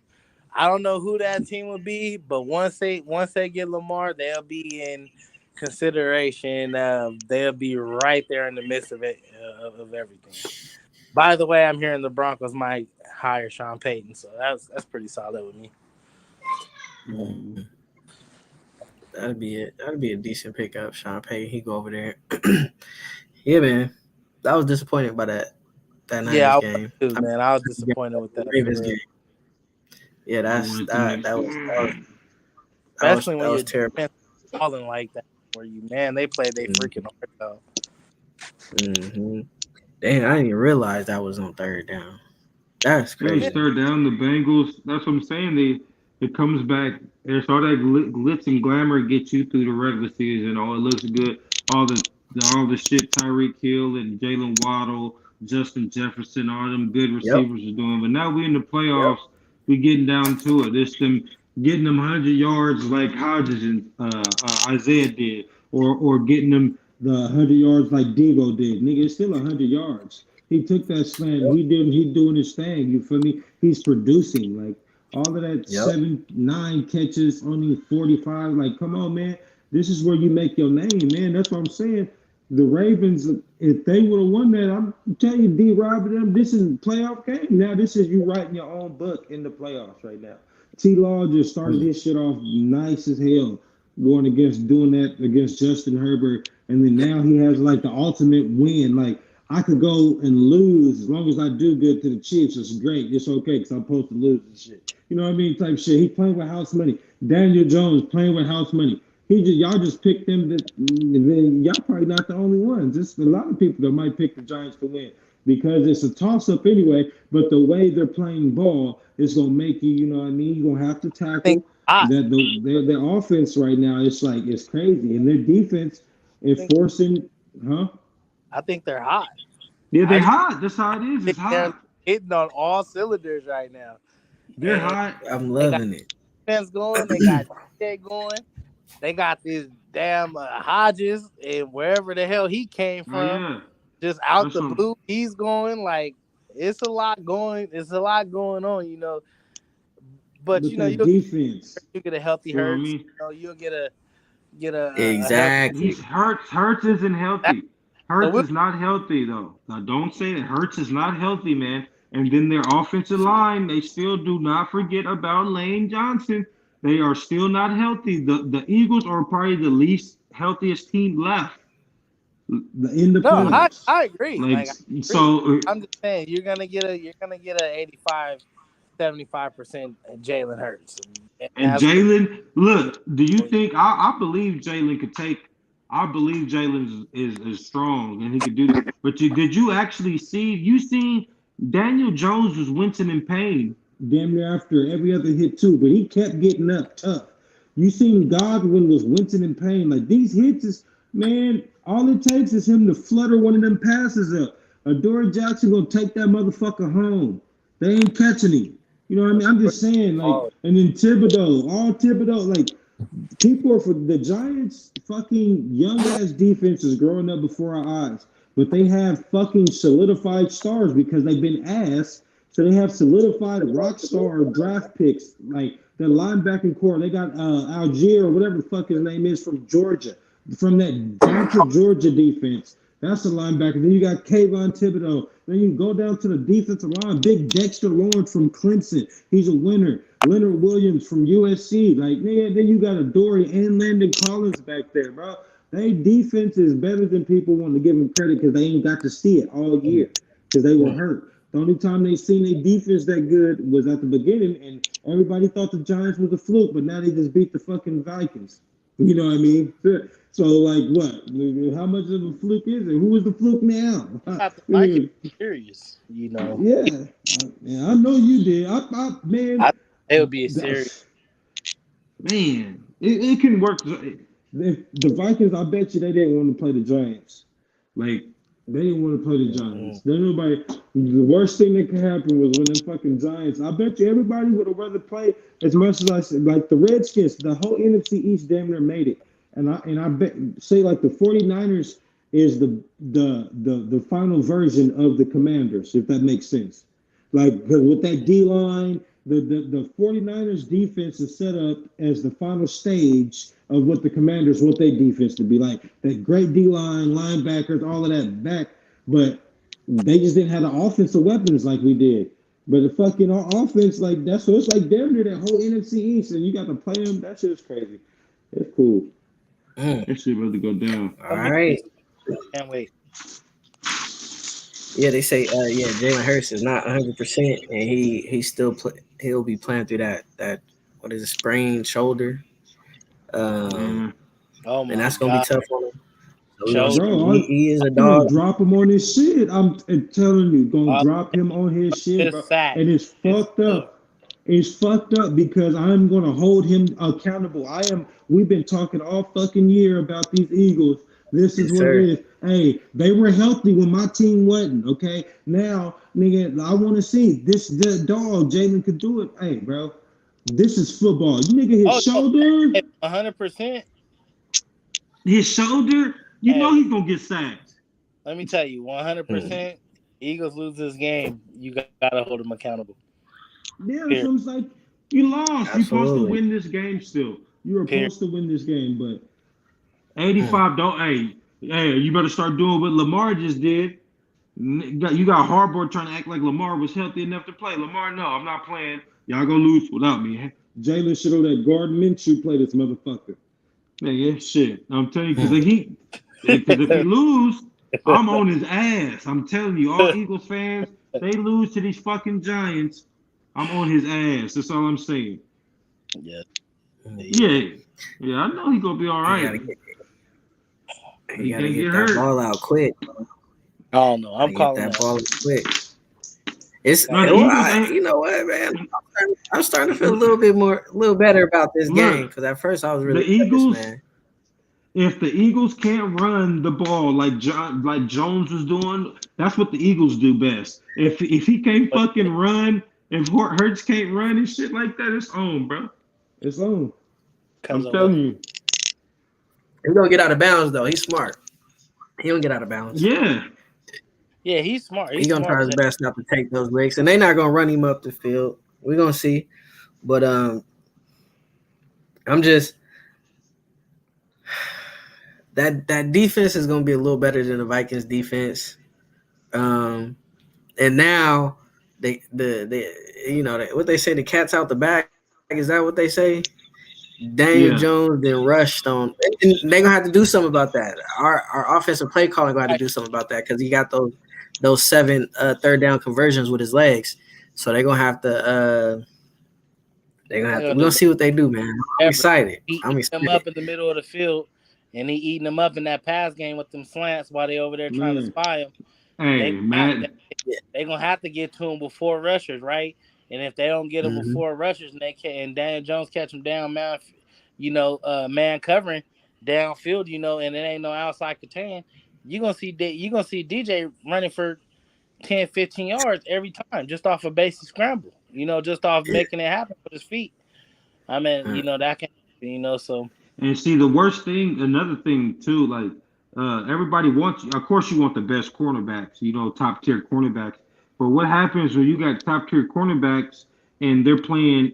I don't know who that team will be, but once they get Lamar, they'll be in consideration. They'll be right there in the midst of it of everything. By the way, I'm hearing the Broncos might hire Sean Payton, so that's pretty solid with me. That'd be it. That'd be a decent pickup. Sean Payton, he go over there. Yeah, man. I was disappointed by that Niners game. Too, man. I was disappointed with that Ravens game. Yeah, that was terrible. Falling like that for you, man. They played they freaking hard though. Dang, I didn't even realize that was on third down. That's crazy. It was third down. The Bengals. That's what I'm saying. It comes back. There's all that glitz and glamour gets you through the regular season. Oh, it looks good. All the shit Tyreek Hill and Jalen Waddle, Justin Jefferson, all them good receivers are doing. But now we in the playoffs. We getting down to it. It's them getting them 100 yards like Hodges and Isaiah did, or getting them the 100 yards like Debo did. Nigga, it's still 100 yards. He took that slant. Yep. He doing his thing. You feel me? He's producing like all of that Yep. 7, 9 catches, only 45. Like, come on, man. This is where you make your name, man. That's what I'm saying. The Ravens, if they would have won that, I'm telling you, D. Rob them, this is a playoff game. Now, this is you writing your own book in the playoffs right now. T. Law just started his shit off nice as hell, going against doing that against Justin Herbert, and then now he has like the ultimate win. Like I could go and lose as long as I do good to the Chiefs. It's great. It's okay because I'm supposed to lose and shit. You know what I mean? Type shit. He playing with house money. Daniel Jones playing with house money. Y'all just picked them. Then y'all probably not the only ones. There's a lot of people that might pick the Giants to win because it's a toss up anyway. But the way they're playing ball is gonna make you. You know what I mean? You're gonna have to I think tackle hot. that. Their offense right now, it's crazy, and their defense I think, enforcing, huh? I think they're hot. Yeah, they're I hot. That's how it is. think It's they're hot. hitting on all cylinders right now. They're And hot. I'm they got loving it. defense going. They got DJ going. They got this damn Hodges and wherever the hell he came Oh from, yeah, just out that's the some. blue. He's going like it's a lot going. It's a lot going on, you know. But But you know, that defense, you get a healthy feel Hurts. me? You know, you'll get a healthy. Exactly. He's Hurts. Hurts isn't That, healthy. so Hurts we'll, is not healthy though. Now don't say that Hurts is not healthy, man. And then their offensive line, they still do not forget about Lane Johnson. They are still not healthy. The Eagles are probably the least healthiest team left in the no, playoffs. I agree. Like Like I agree. so, I'm just saying you're gonna get a 85, 75% Jalen Hurts, and and that's Jalen, look, do you think I believe Jalen could take? I believe Jalen is strong and he could do this. But did you actually see? You seen Daniel Jones was wincing in pain damn near after every other hit too, but he kept getting up tough. You seen Godwin was wincing in pain. Like these hits is man, all it takes is him to flutter one of them passes up. Adoree Jackson gonna take that motherfucker home. They ain't catching him. You know what I mean? I'm just saying, like, all. and then Thibodeau, all Thibodeau, like, people are for the Giants' fucking young ass defense is growing up before our eyes, but they have fucking solidified stars because they've been ass. So they have solidified rock star draft picks, like the linebacking core. They got Algier or whatever the fuck his name is from Georgia, from that vaunted Georgia defense. That's the linebacker. Then you got Kayvon Thibodeau. Then you go down to the defensive line. Big Dexter Lawrence from Clemson. He's a winner. Leonard Williams from USC. Like, man, then you got a Dory and Landon Collins back there, bro. They defense is better than people want to give them credit because they ain't got to see it all year because they were hurt. The only time they seen their defense that good was at the beginning, and everybody thought the Giants was a fluke, but now they just beat the fucking Vikings. You know what I mean? So, like, what? How much of a fluke is it? Who is the fluke now? Not the Vikings serious, you know. Yeah, I know you did. Man, It would be a serious. man, it can work. If the Vikings, I bet you they didn't want to play the Giants. Like they didn't want to play the Giants. Then nobody. The worst thing that could happen was when them fucking Giants. I bet you everybody would have rather play as much as I said. Like the Redskins, the whole NFC East damn near made it. And I bet say like the 49ers is the final version of the Commanders, if that makes sense. Like with that D line, the 49ers defense is set up as the final stage of what the Commanders want their defense to be like. That great D line, linebackers, all of that back, but they just didn't have the offensive weapons like we did. But the fucking offense, like that's so it's like damn near that whole NFC East, and you got to play them. That shit's crazy. It's cool. That shit about to go down. All right. Can't wait. Yeah, they say Jalen Hurts is not 100%, and he'll be playing through that what is it, sprained shoulder, Yeah. Oh my and that's gonna God. be tough on him. So Shoulder. Bro, he is a I'm gonna dog. drop him on his shit. I'm telling you, gonna drop him on his shit, bro. Just fact. And it's fucked up. It's fucked up because I'm gonna hold him accountable. We've been talking all fucking year about these Eagles. This is Yes, what sir. it is. Hey, they were healthy when my team wasn't. Okay, now, nigga, I want to see the dog. Jalen could do it. Hey, bro, This is football. You nigga, his shoulder, 100%. his shoulder. You know Hey, he's gonna get sacked. let me tell you, 100%. Eagles lose this game, you gotta hold them accountable. Yeah, Period. so it's like you lost. You're supposed to Absolutely. win this game still. You were Period. supposed to win this game, but 85 don't. Hey, you better start doing what Lamar just did. You got Harbaugh trying to act like Lamar was healthy enough to play. Lamar, no, I'm not playing. Y'all gonna lose without me. Jalen should have let Gardner Minshew play this motherfucker. Man, yeah, shit. I'm telling you, because if he lose, I'm on his ass. I'm telling you, all Eagles fans, they lose to these fucking Giants, I'm on his ass. That's all I'm saying. Yeah. Yeah, I know he's gonna be all right. You gotta get that ball out quick. I don't know. I'm calling that ball quick. It's No, you know what, man? I'm starting to feel a little better about this game because at first I was really the Eagles, nervous, man. If the Eagles can't run the ball like Jones was doing, that's what the Eagles do best. If he can't fucking run, if Hurts can't run and shit like that, it's on, bro. It's on. I'm telling you. He's gonna get out of bounds though. He's smart. He don't get out of bounds. Yeah, he's smart. He's gonna try his best not to take those risks, and they're not gonna run him up the field. We're gonna see, but I'm just that defense is gonna be a little better than the Vikings defense, and now what they say, the cat's out the bag. Is that what they say? Daniel Jones then rushed on. And they're gonna have to do something about that. Our offensive play calling gonna have to do something about that because he got those 7 third down conversions with his legs. So they're gonna have to. We're gonna see what they do, man. I'm excited. I'm excited. Him up in the middle of the field, and he eating them up in that pass game with them slants while they over there trying to spy him. Hey, man, they're gonna have to get to him before rushers, right? And if they don't get him before rushers, and Daniel Jones catch him down, man, man covering downfield, and it ain't no outside contain, you're gonna see DJ running for 10, 15 yards every time, just off a basic scramble, just off making it happen with his feet. I mean, that can, so. And see, another thing too, like everybody wants, of course, you want the best cornerbacks, top tier cornerbacks. But what happens when you got top tier cornerbacks and they're playing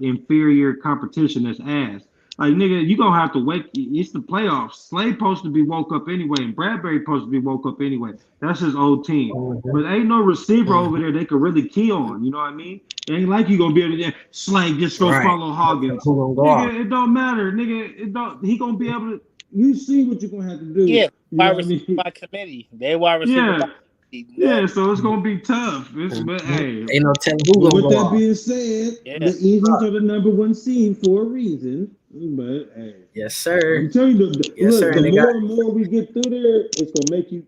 inferior competition that's ass? Like, nigga, you gonna have to wake. It's the playoffs. Slade supposed to be woke up anyway, and Bradbury supposed to be woke up anyway. That's his old team. But ain't no receiver over there they could really key on. You know what I mean? It ain't like you gonna be able to Slade just go follow Hoggins. Nigga, it don't matter. Nigga, he gonna be able to. You see what you're gonna have to do. Yeah, wide receiver by committee. They wide receiver. Yeah, so it's gonna be tough. But hey, ain't no telling who gonna go. With that being said, the Eagles are the number 1 seed for a reason. But hey, yes, sir. I'm telling you, the more and more we get through there, it's gonna make you.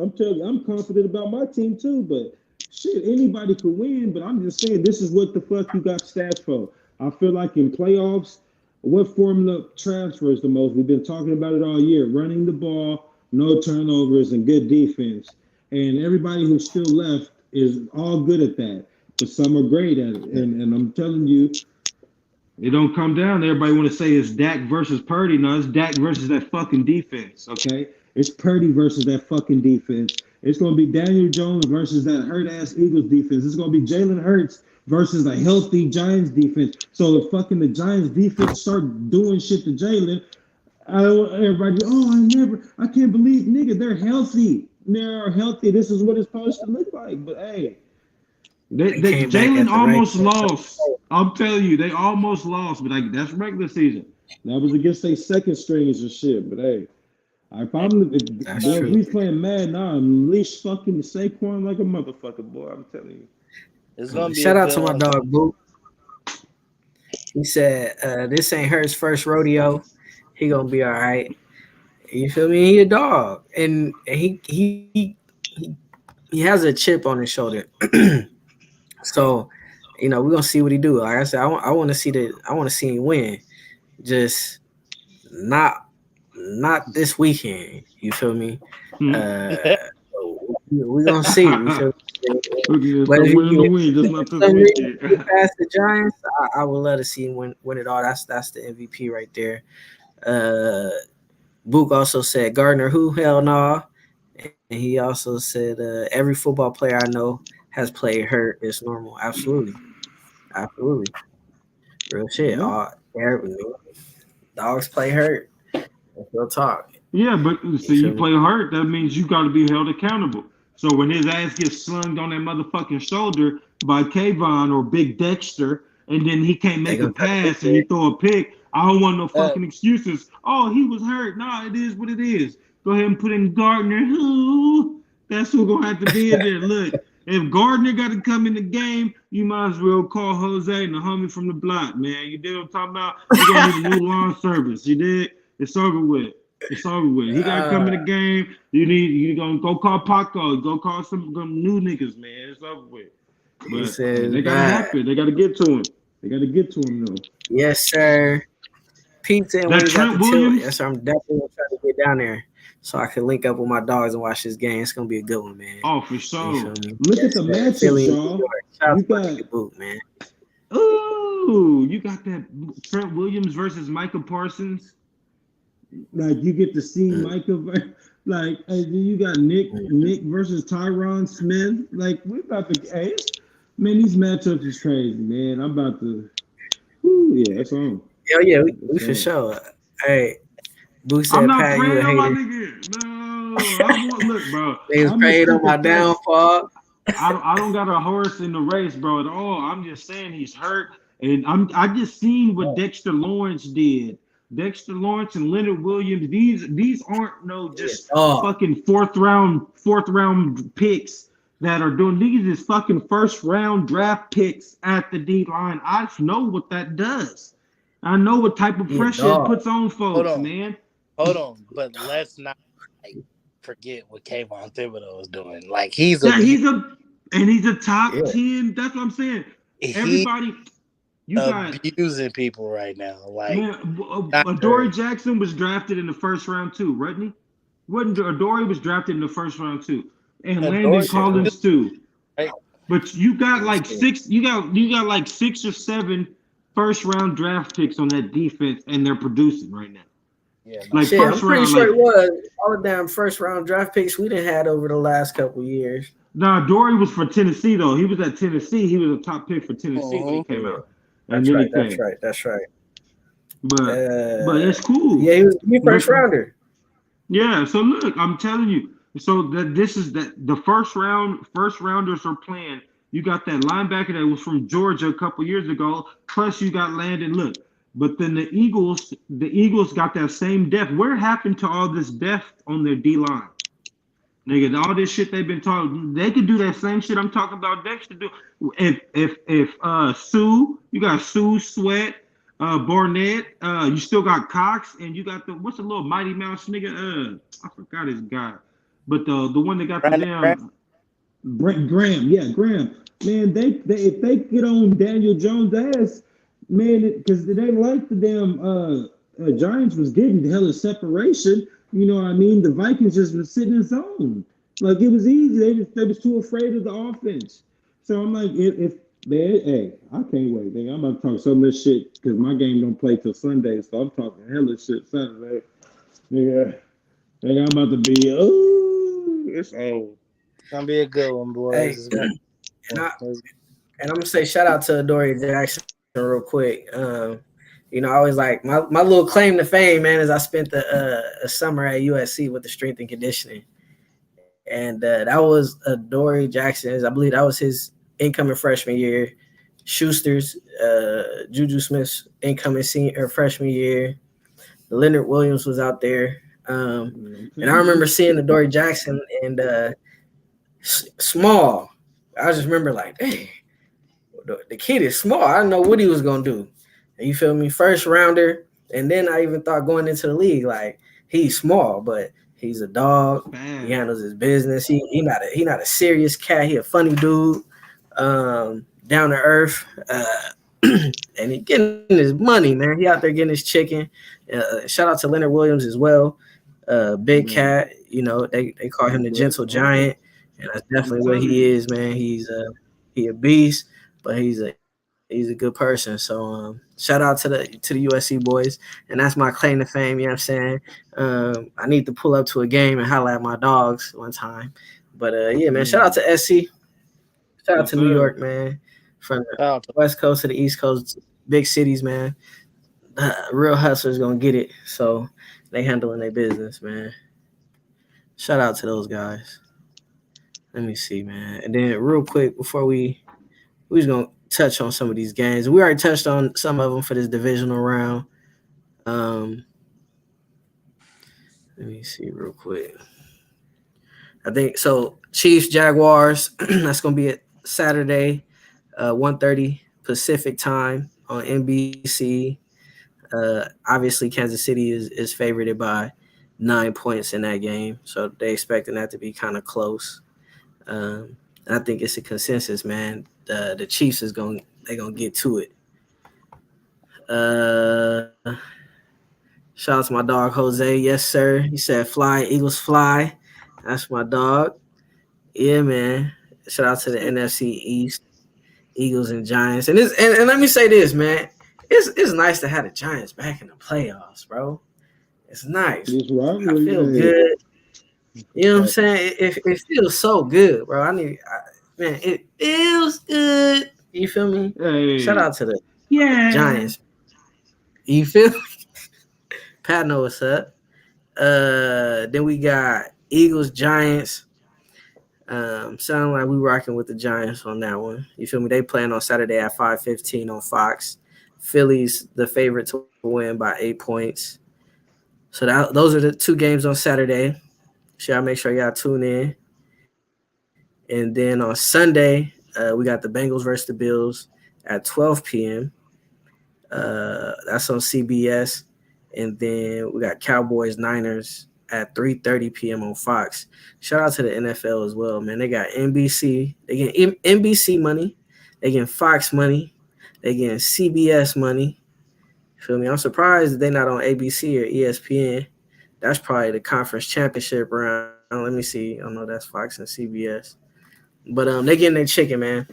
I'm telling you, I'm confident about my team too. But shit, anybody could win. But I'm just saying, this is what the fuck you got stats for. I feel like in playoffs, what formula transfers the most? We've been talking about it all year: running the ball, no turnovers, and good defense. And everybody who's still left is all good at that, but some are great at it. And I'm telling you, it don't come down. Everybody want to say it's Dak versus Purdy. No, it's Dak versus that fucking defense. Okay, it's Purdy versus that fucking defense. It's gonna be Daniel Jones versus that hurt ass Eagles defense. It's gonna be Jalen Hurts versus a healthy Giants defense. So if fucking the Giants defense start doing shit to Jalen, everybody, I can't believe, nigga, they're healthy. They're healthy. This is what it's supposed to look like. But hey, Jalen almost lost. I'm telling you, they almost lost. But that's regular season. That was against their second stringers and shit. But hey, if he's playing Madden, I unleash fucking Saquon like a motherfucker, boy. I'm telling you. It's gonna be shout out to my dog Boo. He said, "This ain't Hurt's first rodeo. He gonna be all right." You feel me? He a dog, and he has a chip on his shoulder. So, we're gonna see what he do. Like I said, I want to see him win. Just not this weekend. You feel me? We're gonna see. We feel me? Okay, But so if win he the if win, just for not this some reason weekend. get past the Giants, I would love to see him win it all. That's the MVP right there. Uh, Book also said Gardner who? Hell no. And he also said every football player I know has played hurt. It's normal. Absolutely. Absolutely. Real shit. Yeah. Dogs play hurt. That's real talk. Yeah, but You see, you feel me? play hurt, that means you got to be held accountable. So when his ass gets slung on that motherfucking shoulder by Kayvon or Big Dexter, and then he can't They make a gonna try to fix pass and he it. throw a pick, I don't want no Uh, fucking excuses. Oh, he was hurt. Nah, it is what it is. Go ahead and put in Gardner. Who? That's who gonna have to be in there. Look, if Gardner got to come in the game, you might as well call Jose and the homie from the block, man. You did what I'm talking about? You're gonna need a new lawn service. You did? It's over with. It's over with. He got to come in the game. You gonna go call Paco. Go call some new niggas, man. It's over with. He But hey, says they gotta bad. happen. They gotta get to him. They gotta get to him though. Yes, sir. Pizza and That wings at the Trent tilt. Williams. Yes, sir. I'm definitely gonna try to get down there so I can link up with my dogs and watch this game. It's gonna be a good one, man. Oh, for You sure. feel me? Look at Yes, the sir. matchups, Philly, New y'all. York. Shout out You to my got nigga Boot, man. Ooh, you got that Trent Williams versus Micah Parsons. like you get to see Mm, Micah, like and then you got Nick versus Tyron Smith. Like we about to, hey, man, these matchups is crazy, man. I'm about to, whew, yeah, that's on, yeah, we that's for on. sure. Hey, Boo I'm said, not Pat, you a praying on my hater. nigga. No, I want look, bro. Niggas I'm a prayed on my stupid person. downfall. I don't got a horse in the race, bro, at all. I'm just saying he's hurt, and I just seen what Dexter Lawrence did. Dexter Lawrence and Leonard Williams. These aren't no Yeah, just dog. fucking fourth round picks that are doing. These is fucking first round draft picks at the D line. I know what that does. I know what type of Yeah, pressure it dog. puts on hold folks, on, man. hold on. But let's not like forget what Kayvon Thibodeau is doing. Like he's Yeah, he's a top Yeah. 10. That's what I'm saying. he Everybody, you got abusing people right now. Like man. not Adoree Jackson was drafted in the first round too, wasn't he? Wasn't Adoree was drafted in the first round too, and Landon Adore Shit. Collins too. right? But you got Yeah, like shit. six. You got like 6 or 7 first round draft picks on that defense, and they're producing right now. Yeah, no. Like Shit, I'm first pretty round, sure like it was all the damn first round draft picks we done had over the last couple years. nah. Dory was for Tennessee though. He was at Tennessee. He was a top pick for Tennessee when he Mhm. came Yeah, out, and that's then he right. That's came. right. That's right. But it's Yeah, cool. he was the But first rounder. yeah, so look, I'm telling you. So that this is that the first rounders are playing. You got that linebacker that was from Georgia a couple years ago. Plus you got Landon. Look, but then the Eagles got that same depth. Where happened to all this depth on their D line? Nigga, all this shit they've been talking, they could do that same shit I'm talking about Dexter do. If Sue, you got Sue Sweat, Barnett, you still got Cox, and you got what's the little Mighty Mouse nigga? I forgot his guy, but the one that got the Brandon Graham. damn Brent Graham, yeah, Graham. Man, they if they get on Daniel Jones' ass, man, because they like the damn Giants was getting hella separation. You know what I mean? The Vikings just was sitting in zone. Like it was easy. They was too afraid of the offense. So I'm like, if man, hey, I can't wait. Man. I'm about to talk so much shit because my game don't play till Sunday, so I'm talking hella shit Saturday. Yeah, I'm about to be. Oh, it's old. It's gonna be a good one, Hey, boys. It's gonna and I'm gonna say shout out to Dory Jackson real quick. I always like my little claim to fame, man, is I spent the a summer at USC with the strength and conditioning, and that was Dory Jackson's. I believe that was his incoming freshman year. Schuster's, Juju Smith's incoming senior or freshman year. Leonard Williams was out there, and I remember seeing the Dory Jackson and small. I just remember like, dang, the kid is small. I didn't know what he was gonna do. You feel me? First rounder, and then I even thought going into the league like he's small, but he's a dog. He Bad. handles his business. He not a serious cat. He a funny dude, down to earth, and he getting his money, man. He out there getting his chicken. Shout out to Leonard Williams as well. Big Man, cat. They call him the but gentle giant. and that's definitely what he is, man. He a beast, but he's a good person. So shout out to the USC boys, and that's my claim to fame. You know what I'm saying? I need to pull up to a game and holler at my dogs one time. But yeah, man, shout out to SC. Shout out Yes, to New sir. York, man. From the Shout out to West Coast to the East Coast, big cities, man. Real hustlers gonna get it. So they handling their business, man. Shout out to those guys. Let me see, man. And then real quick before we was gonna touch on some of these games. We already touched on some of them for this divisional round. Um, let me see real quick. I think so. Chiefs Jaguars. That's gonna be at Saturday, 1:30 Pacific time on NBC. Obviously, Kansas City is favorited by 9 points in that game, so they expecting that to be kind of close. And I think it's a consensus, man. The Chiefs is gonna get to it. Uh, Shout out to my dog Jose. Yes, sir. He said fly, Eagles fly. That's my dog. Yeah, man. Shout out to the NFC East, Eagles and Giants. And let me say this, man. It's nice to have the Giants back in the playoffs, bro. It's nice. This I feel rivalry, good. You know what I'm hey, saying? It feels so good, bro. Man, it feels good. You feel me? Shout Hey, out to the yeah. Giants. You feel me? Pat know what's up. Then we got Eagles, Giants. Sound like we rocking with the Giants on that one. You feel me? They playing on Saturday at 5:15 on Fox. Philly's the favorite to win by 8 points. So those are the two games on Saturday. So y'all make sure y'all tune in. And then on Sunday, we got the Bengals versus the Bills at 12 p.m. That's on CBS. And then we got Cowboys Niners at 3:30 p.m. on Fox. Shout out to the NFL as well, man. They got NBC. They get NBC money. They get Fox money. They get CBS money. Feel me? I'm surprised that they're not on ABC or ESPN. That's probably the conference championship round. Let me see. I know that's Fox and CBS. But they getting their chicken, man.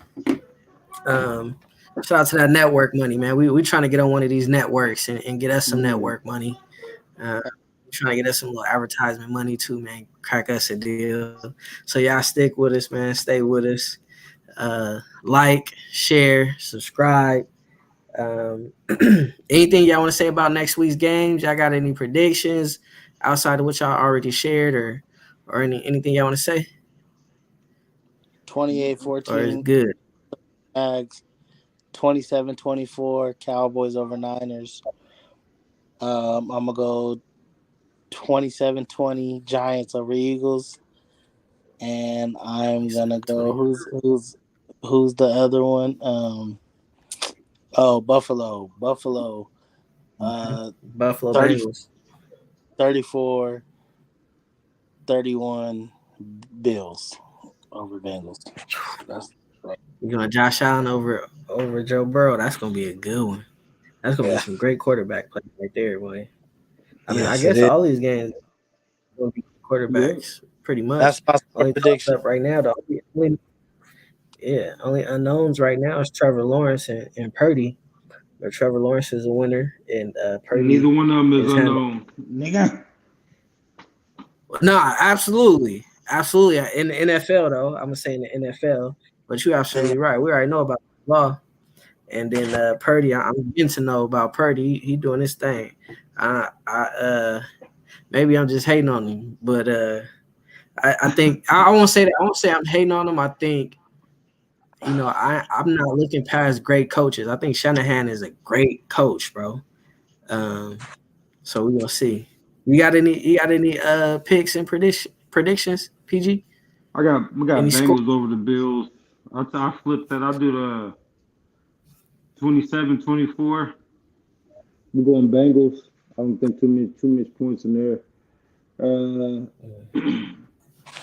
Um, Shout out to that network money, man. We trying to get on one of these networks and get us some yeah. network money. Trying to get us some little advertisement money too, man. Crack us a deal. So y'all stick with us, man. Stay with us. Like, share, subscribe. Um, Anything y'all want to say about next week's games? Y'all got any predictions outside of what y'all already shared, or anything y'all want to say, or is 28-14 good? Jags, 27-24 Cowboys over Niners. I'm gonna go 27-20 Giants over Eagles, and I'm gonna go 20. who's the other one? Buffalo. Uh, Buffalo 30, Bengals. 34, 31 Bills over Bengals. That's right. You're gonna Josh Allen over Joe Burrow. That's gonna be a good one. That's gonna be Yeah. some great quarterback play right there, boy. I mean, I Yes, it guess is. all these games will be Yep. quarterbacks pretty much. That's my score Only toss prediction. up right now, though. Only unknowns right now is Trevor Lawrence and Purdy. But Trevor Lawrence is a winner, and Neither Purdy one of them is is handling. unknown. Nigga. No, absolutely. In the NFL, though, I'm gonna say in the NFL. But you're And absolutely right. We already know about the law. And then Purdy, I'm getting to know about Purdy. He doing his thing. I maybe I'm just hating on him, but I think I won't say that. I won't say I'm hating on him. I think I'm not looking past great coaches. I think Shanahan is a great coach, bro. Um, so we gonna see. You got any picks and predictions, PG? I got Any score? Bengals over the Bills. I flipped that. I'll do the 27-24. We're going Bengals. I don't think too much points in there. Uh,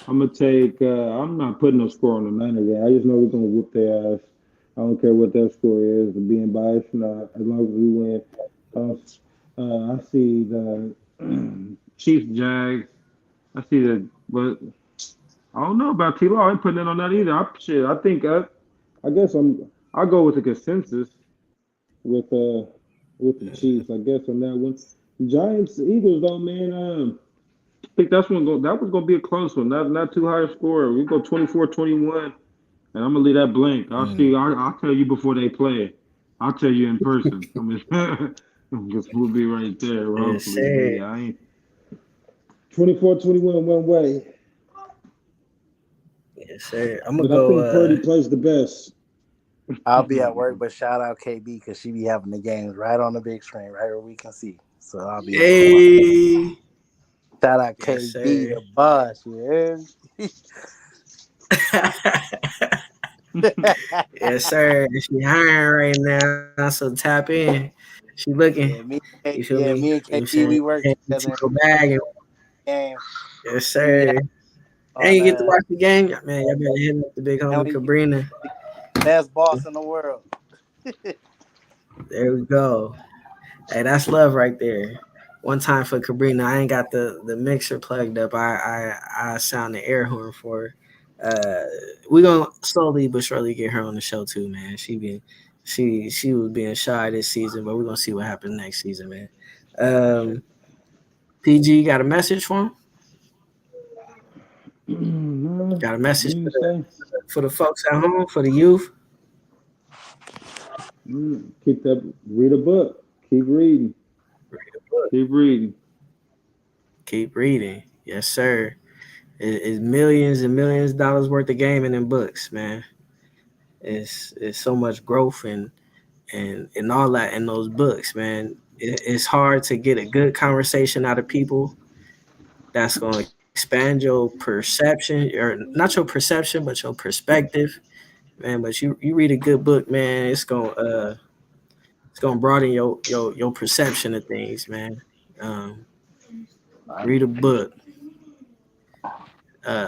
I'm gonna take. I'm not putting no score on the Niners game. I just know we're gonna whoop their ass. I don't care what their score is. Being biased, not as long as we win. I see the Chiefs, Jags. I see that, but I don't know about T Law. I ain't putting it on that either. I think I guess I'll go with the consensus with uh with the Chiefs. I guess on that one. Giants Eagles though, man. think that was gonna be a close one. Not too high a score. We go 24-21, and I'm gonna leave that blank. Mm. I'll tell you before they play. I'll tell you in person. I mean, because we'll be right there, Yes, hopefully. But sir. yeah, I ain't. 24-21 one way. Yes, sir. I'm gonna But I go. think Purdy plays the best. I'll be at work, but shout out KB because she be having the games right on the big screen, right where we can see. So I'll be able to watch. Hey. Shout out Yes, KB, sir. the boss. Yeah. Yes, sir. She hiring right now, so tap in. She looking. You feel me? Me You and know what I'm KB, saying? we work Hey, to together go bag and in game. yes, We be sir. And on you get to watch the game. Man, y'all better hit up the big and homie we Cabrina. the best boss in the world. There we go. Hey, that's love right there. One time for Cabrina, I ain't got the mixer plugged up. I sound the air horn for her. We gonna slowly but surely get her on the show too, man. She was being shy this season, but we're gonna see what happens next season, man. Um, PG got a message for him. No, Got a message you say for the folks at home, for the youth. keep that. Read a book. Keep reading. Read a book. Keep reading. Keep reading. Yes, sir. It's millions and millions of dollars worth of gaming in books, man. It's so much growth and all that in those books, man. It's hard to get a good conversation out of people that's going to expand your perception, or not your perception, but your perspective, man. But you read a good book, man. It's gonna broaden your perception of things, man. Um, read a book. Uh,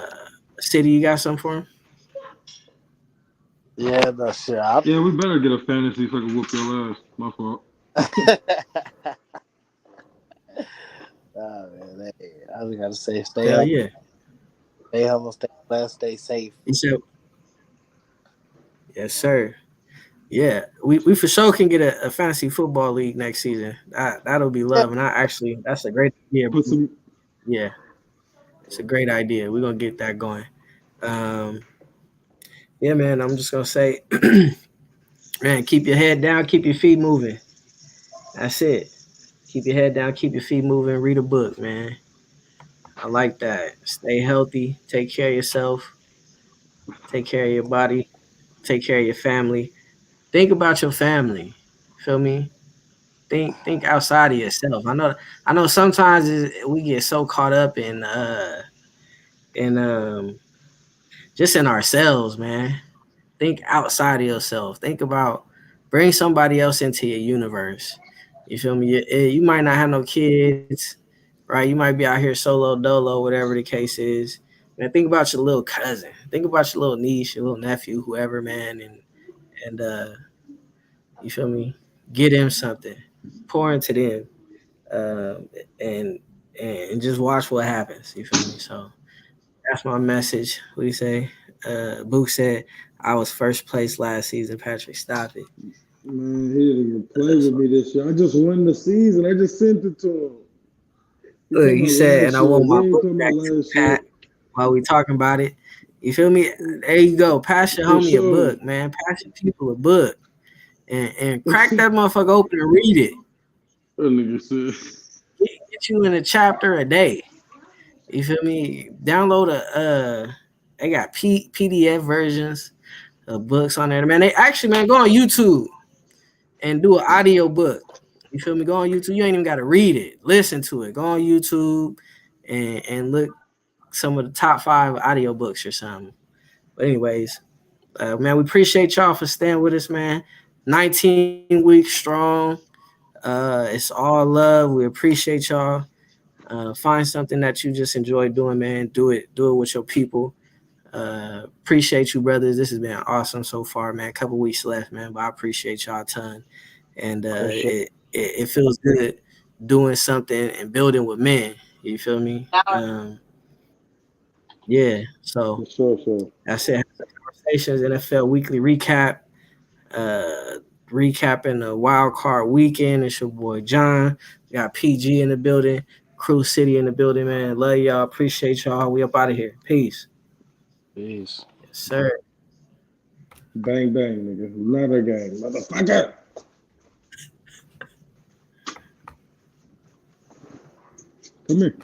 City, you got something for him? Yeah, no shit. Yeah, we better get a fantasy so I can whoop your ass. My fault. Oh, man, I just gotta say, Hell yeah. stay humble, stay blessed, stay safe. He said, yes, sir. Yeah, we for sure can get a fantasy football league next season. That'll be Yeah, love, and I actually that's a great idea. Put some. Yeah, it's a great idea. We're gonna get that going. Um, yeah, man. I'm just gonna say, man, keep your head down, keep your feet moving. That's it. Keep your head down, keep your feet moving. Read a book, man. I like that. Stay healthy. Take care of yourself. Take care of your body. Take care of your family. Think about your family. Feel me? Think outside of yourself. I know sometimes we get so caught up in just in ourselves, man. Think outside of yourself. Think about bring somebody else into your universe. You feel me? You might not have no kids, right? You might be out here solo dolo, whatever the case is. Man, think about your little cousin. Think about your little niece, your little nephew, whoever, man, and you feel me? Get them something. Pour into them. And and just watch what happens. You feel me? So that's my message. What do you say? Book said I was first place last season. Patrick, stop it. Man, he didn't even play with So me this year. I just won the season. I just sent it to him. You look, talking you about said, and last I year? want We my ain't book talking back about to last year. Pat while we talking about it. You feel me? There you go. Pass your For homie a sure. book, man. Pass your people a book and crack that motherfucker open and read it. That nigga said. Get you in a chapter a day. You feel me? Download they got PDF versions of books on there. Man, they actually, man, go on YouTube and do an audio book. You feel me? Go on YouTube. You ain't even got to read it. Listen to it. Go on YouTube and look some of the top 5 audio books or something. But anyways, man, we appreciate y'all for staying with us, man. 19 weeks strong. It's all love. We appreciate y'all. Find something that you just enjoy doing, man. Do it with your people. Appreciate you, brothers. This has been awesome so far, man. A couple weeks left, man, but I appreciate y'all a ton, and for sure. it feels good doing something and building with men. You feel me? Yeah. So For sure. that's it. Conversations, NFL weekly recap. Recapping the wild card weekend. It's your boy John. We got PG in the building, Crew City in the building, man. Love y'all. Appreciate y'all. We up out of here. Peace. Peace. Yes, sir. Bang bang, nigga. Another gang, motherfucker. Come here.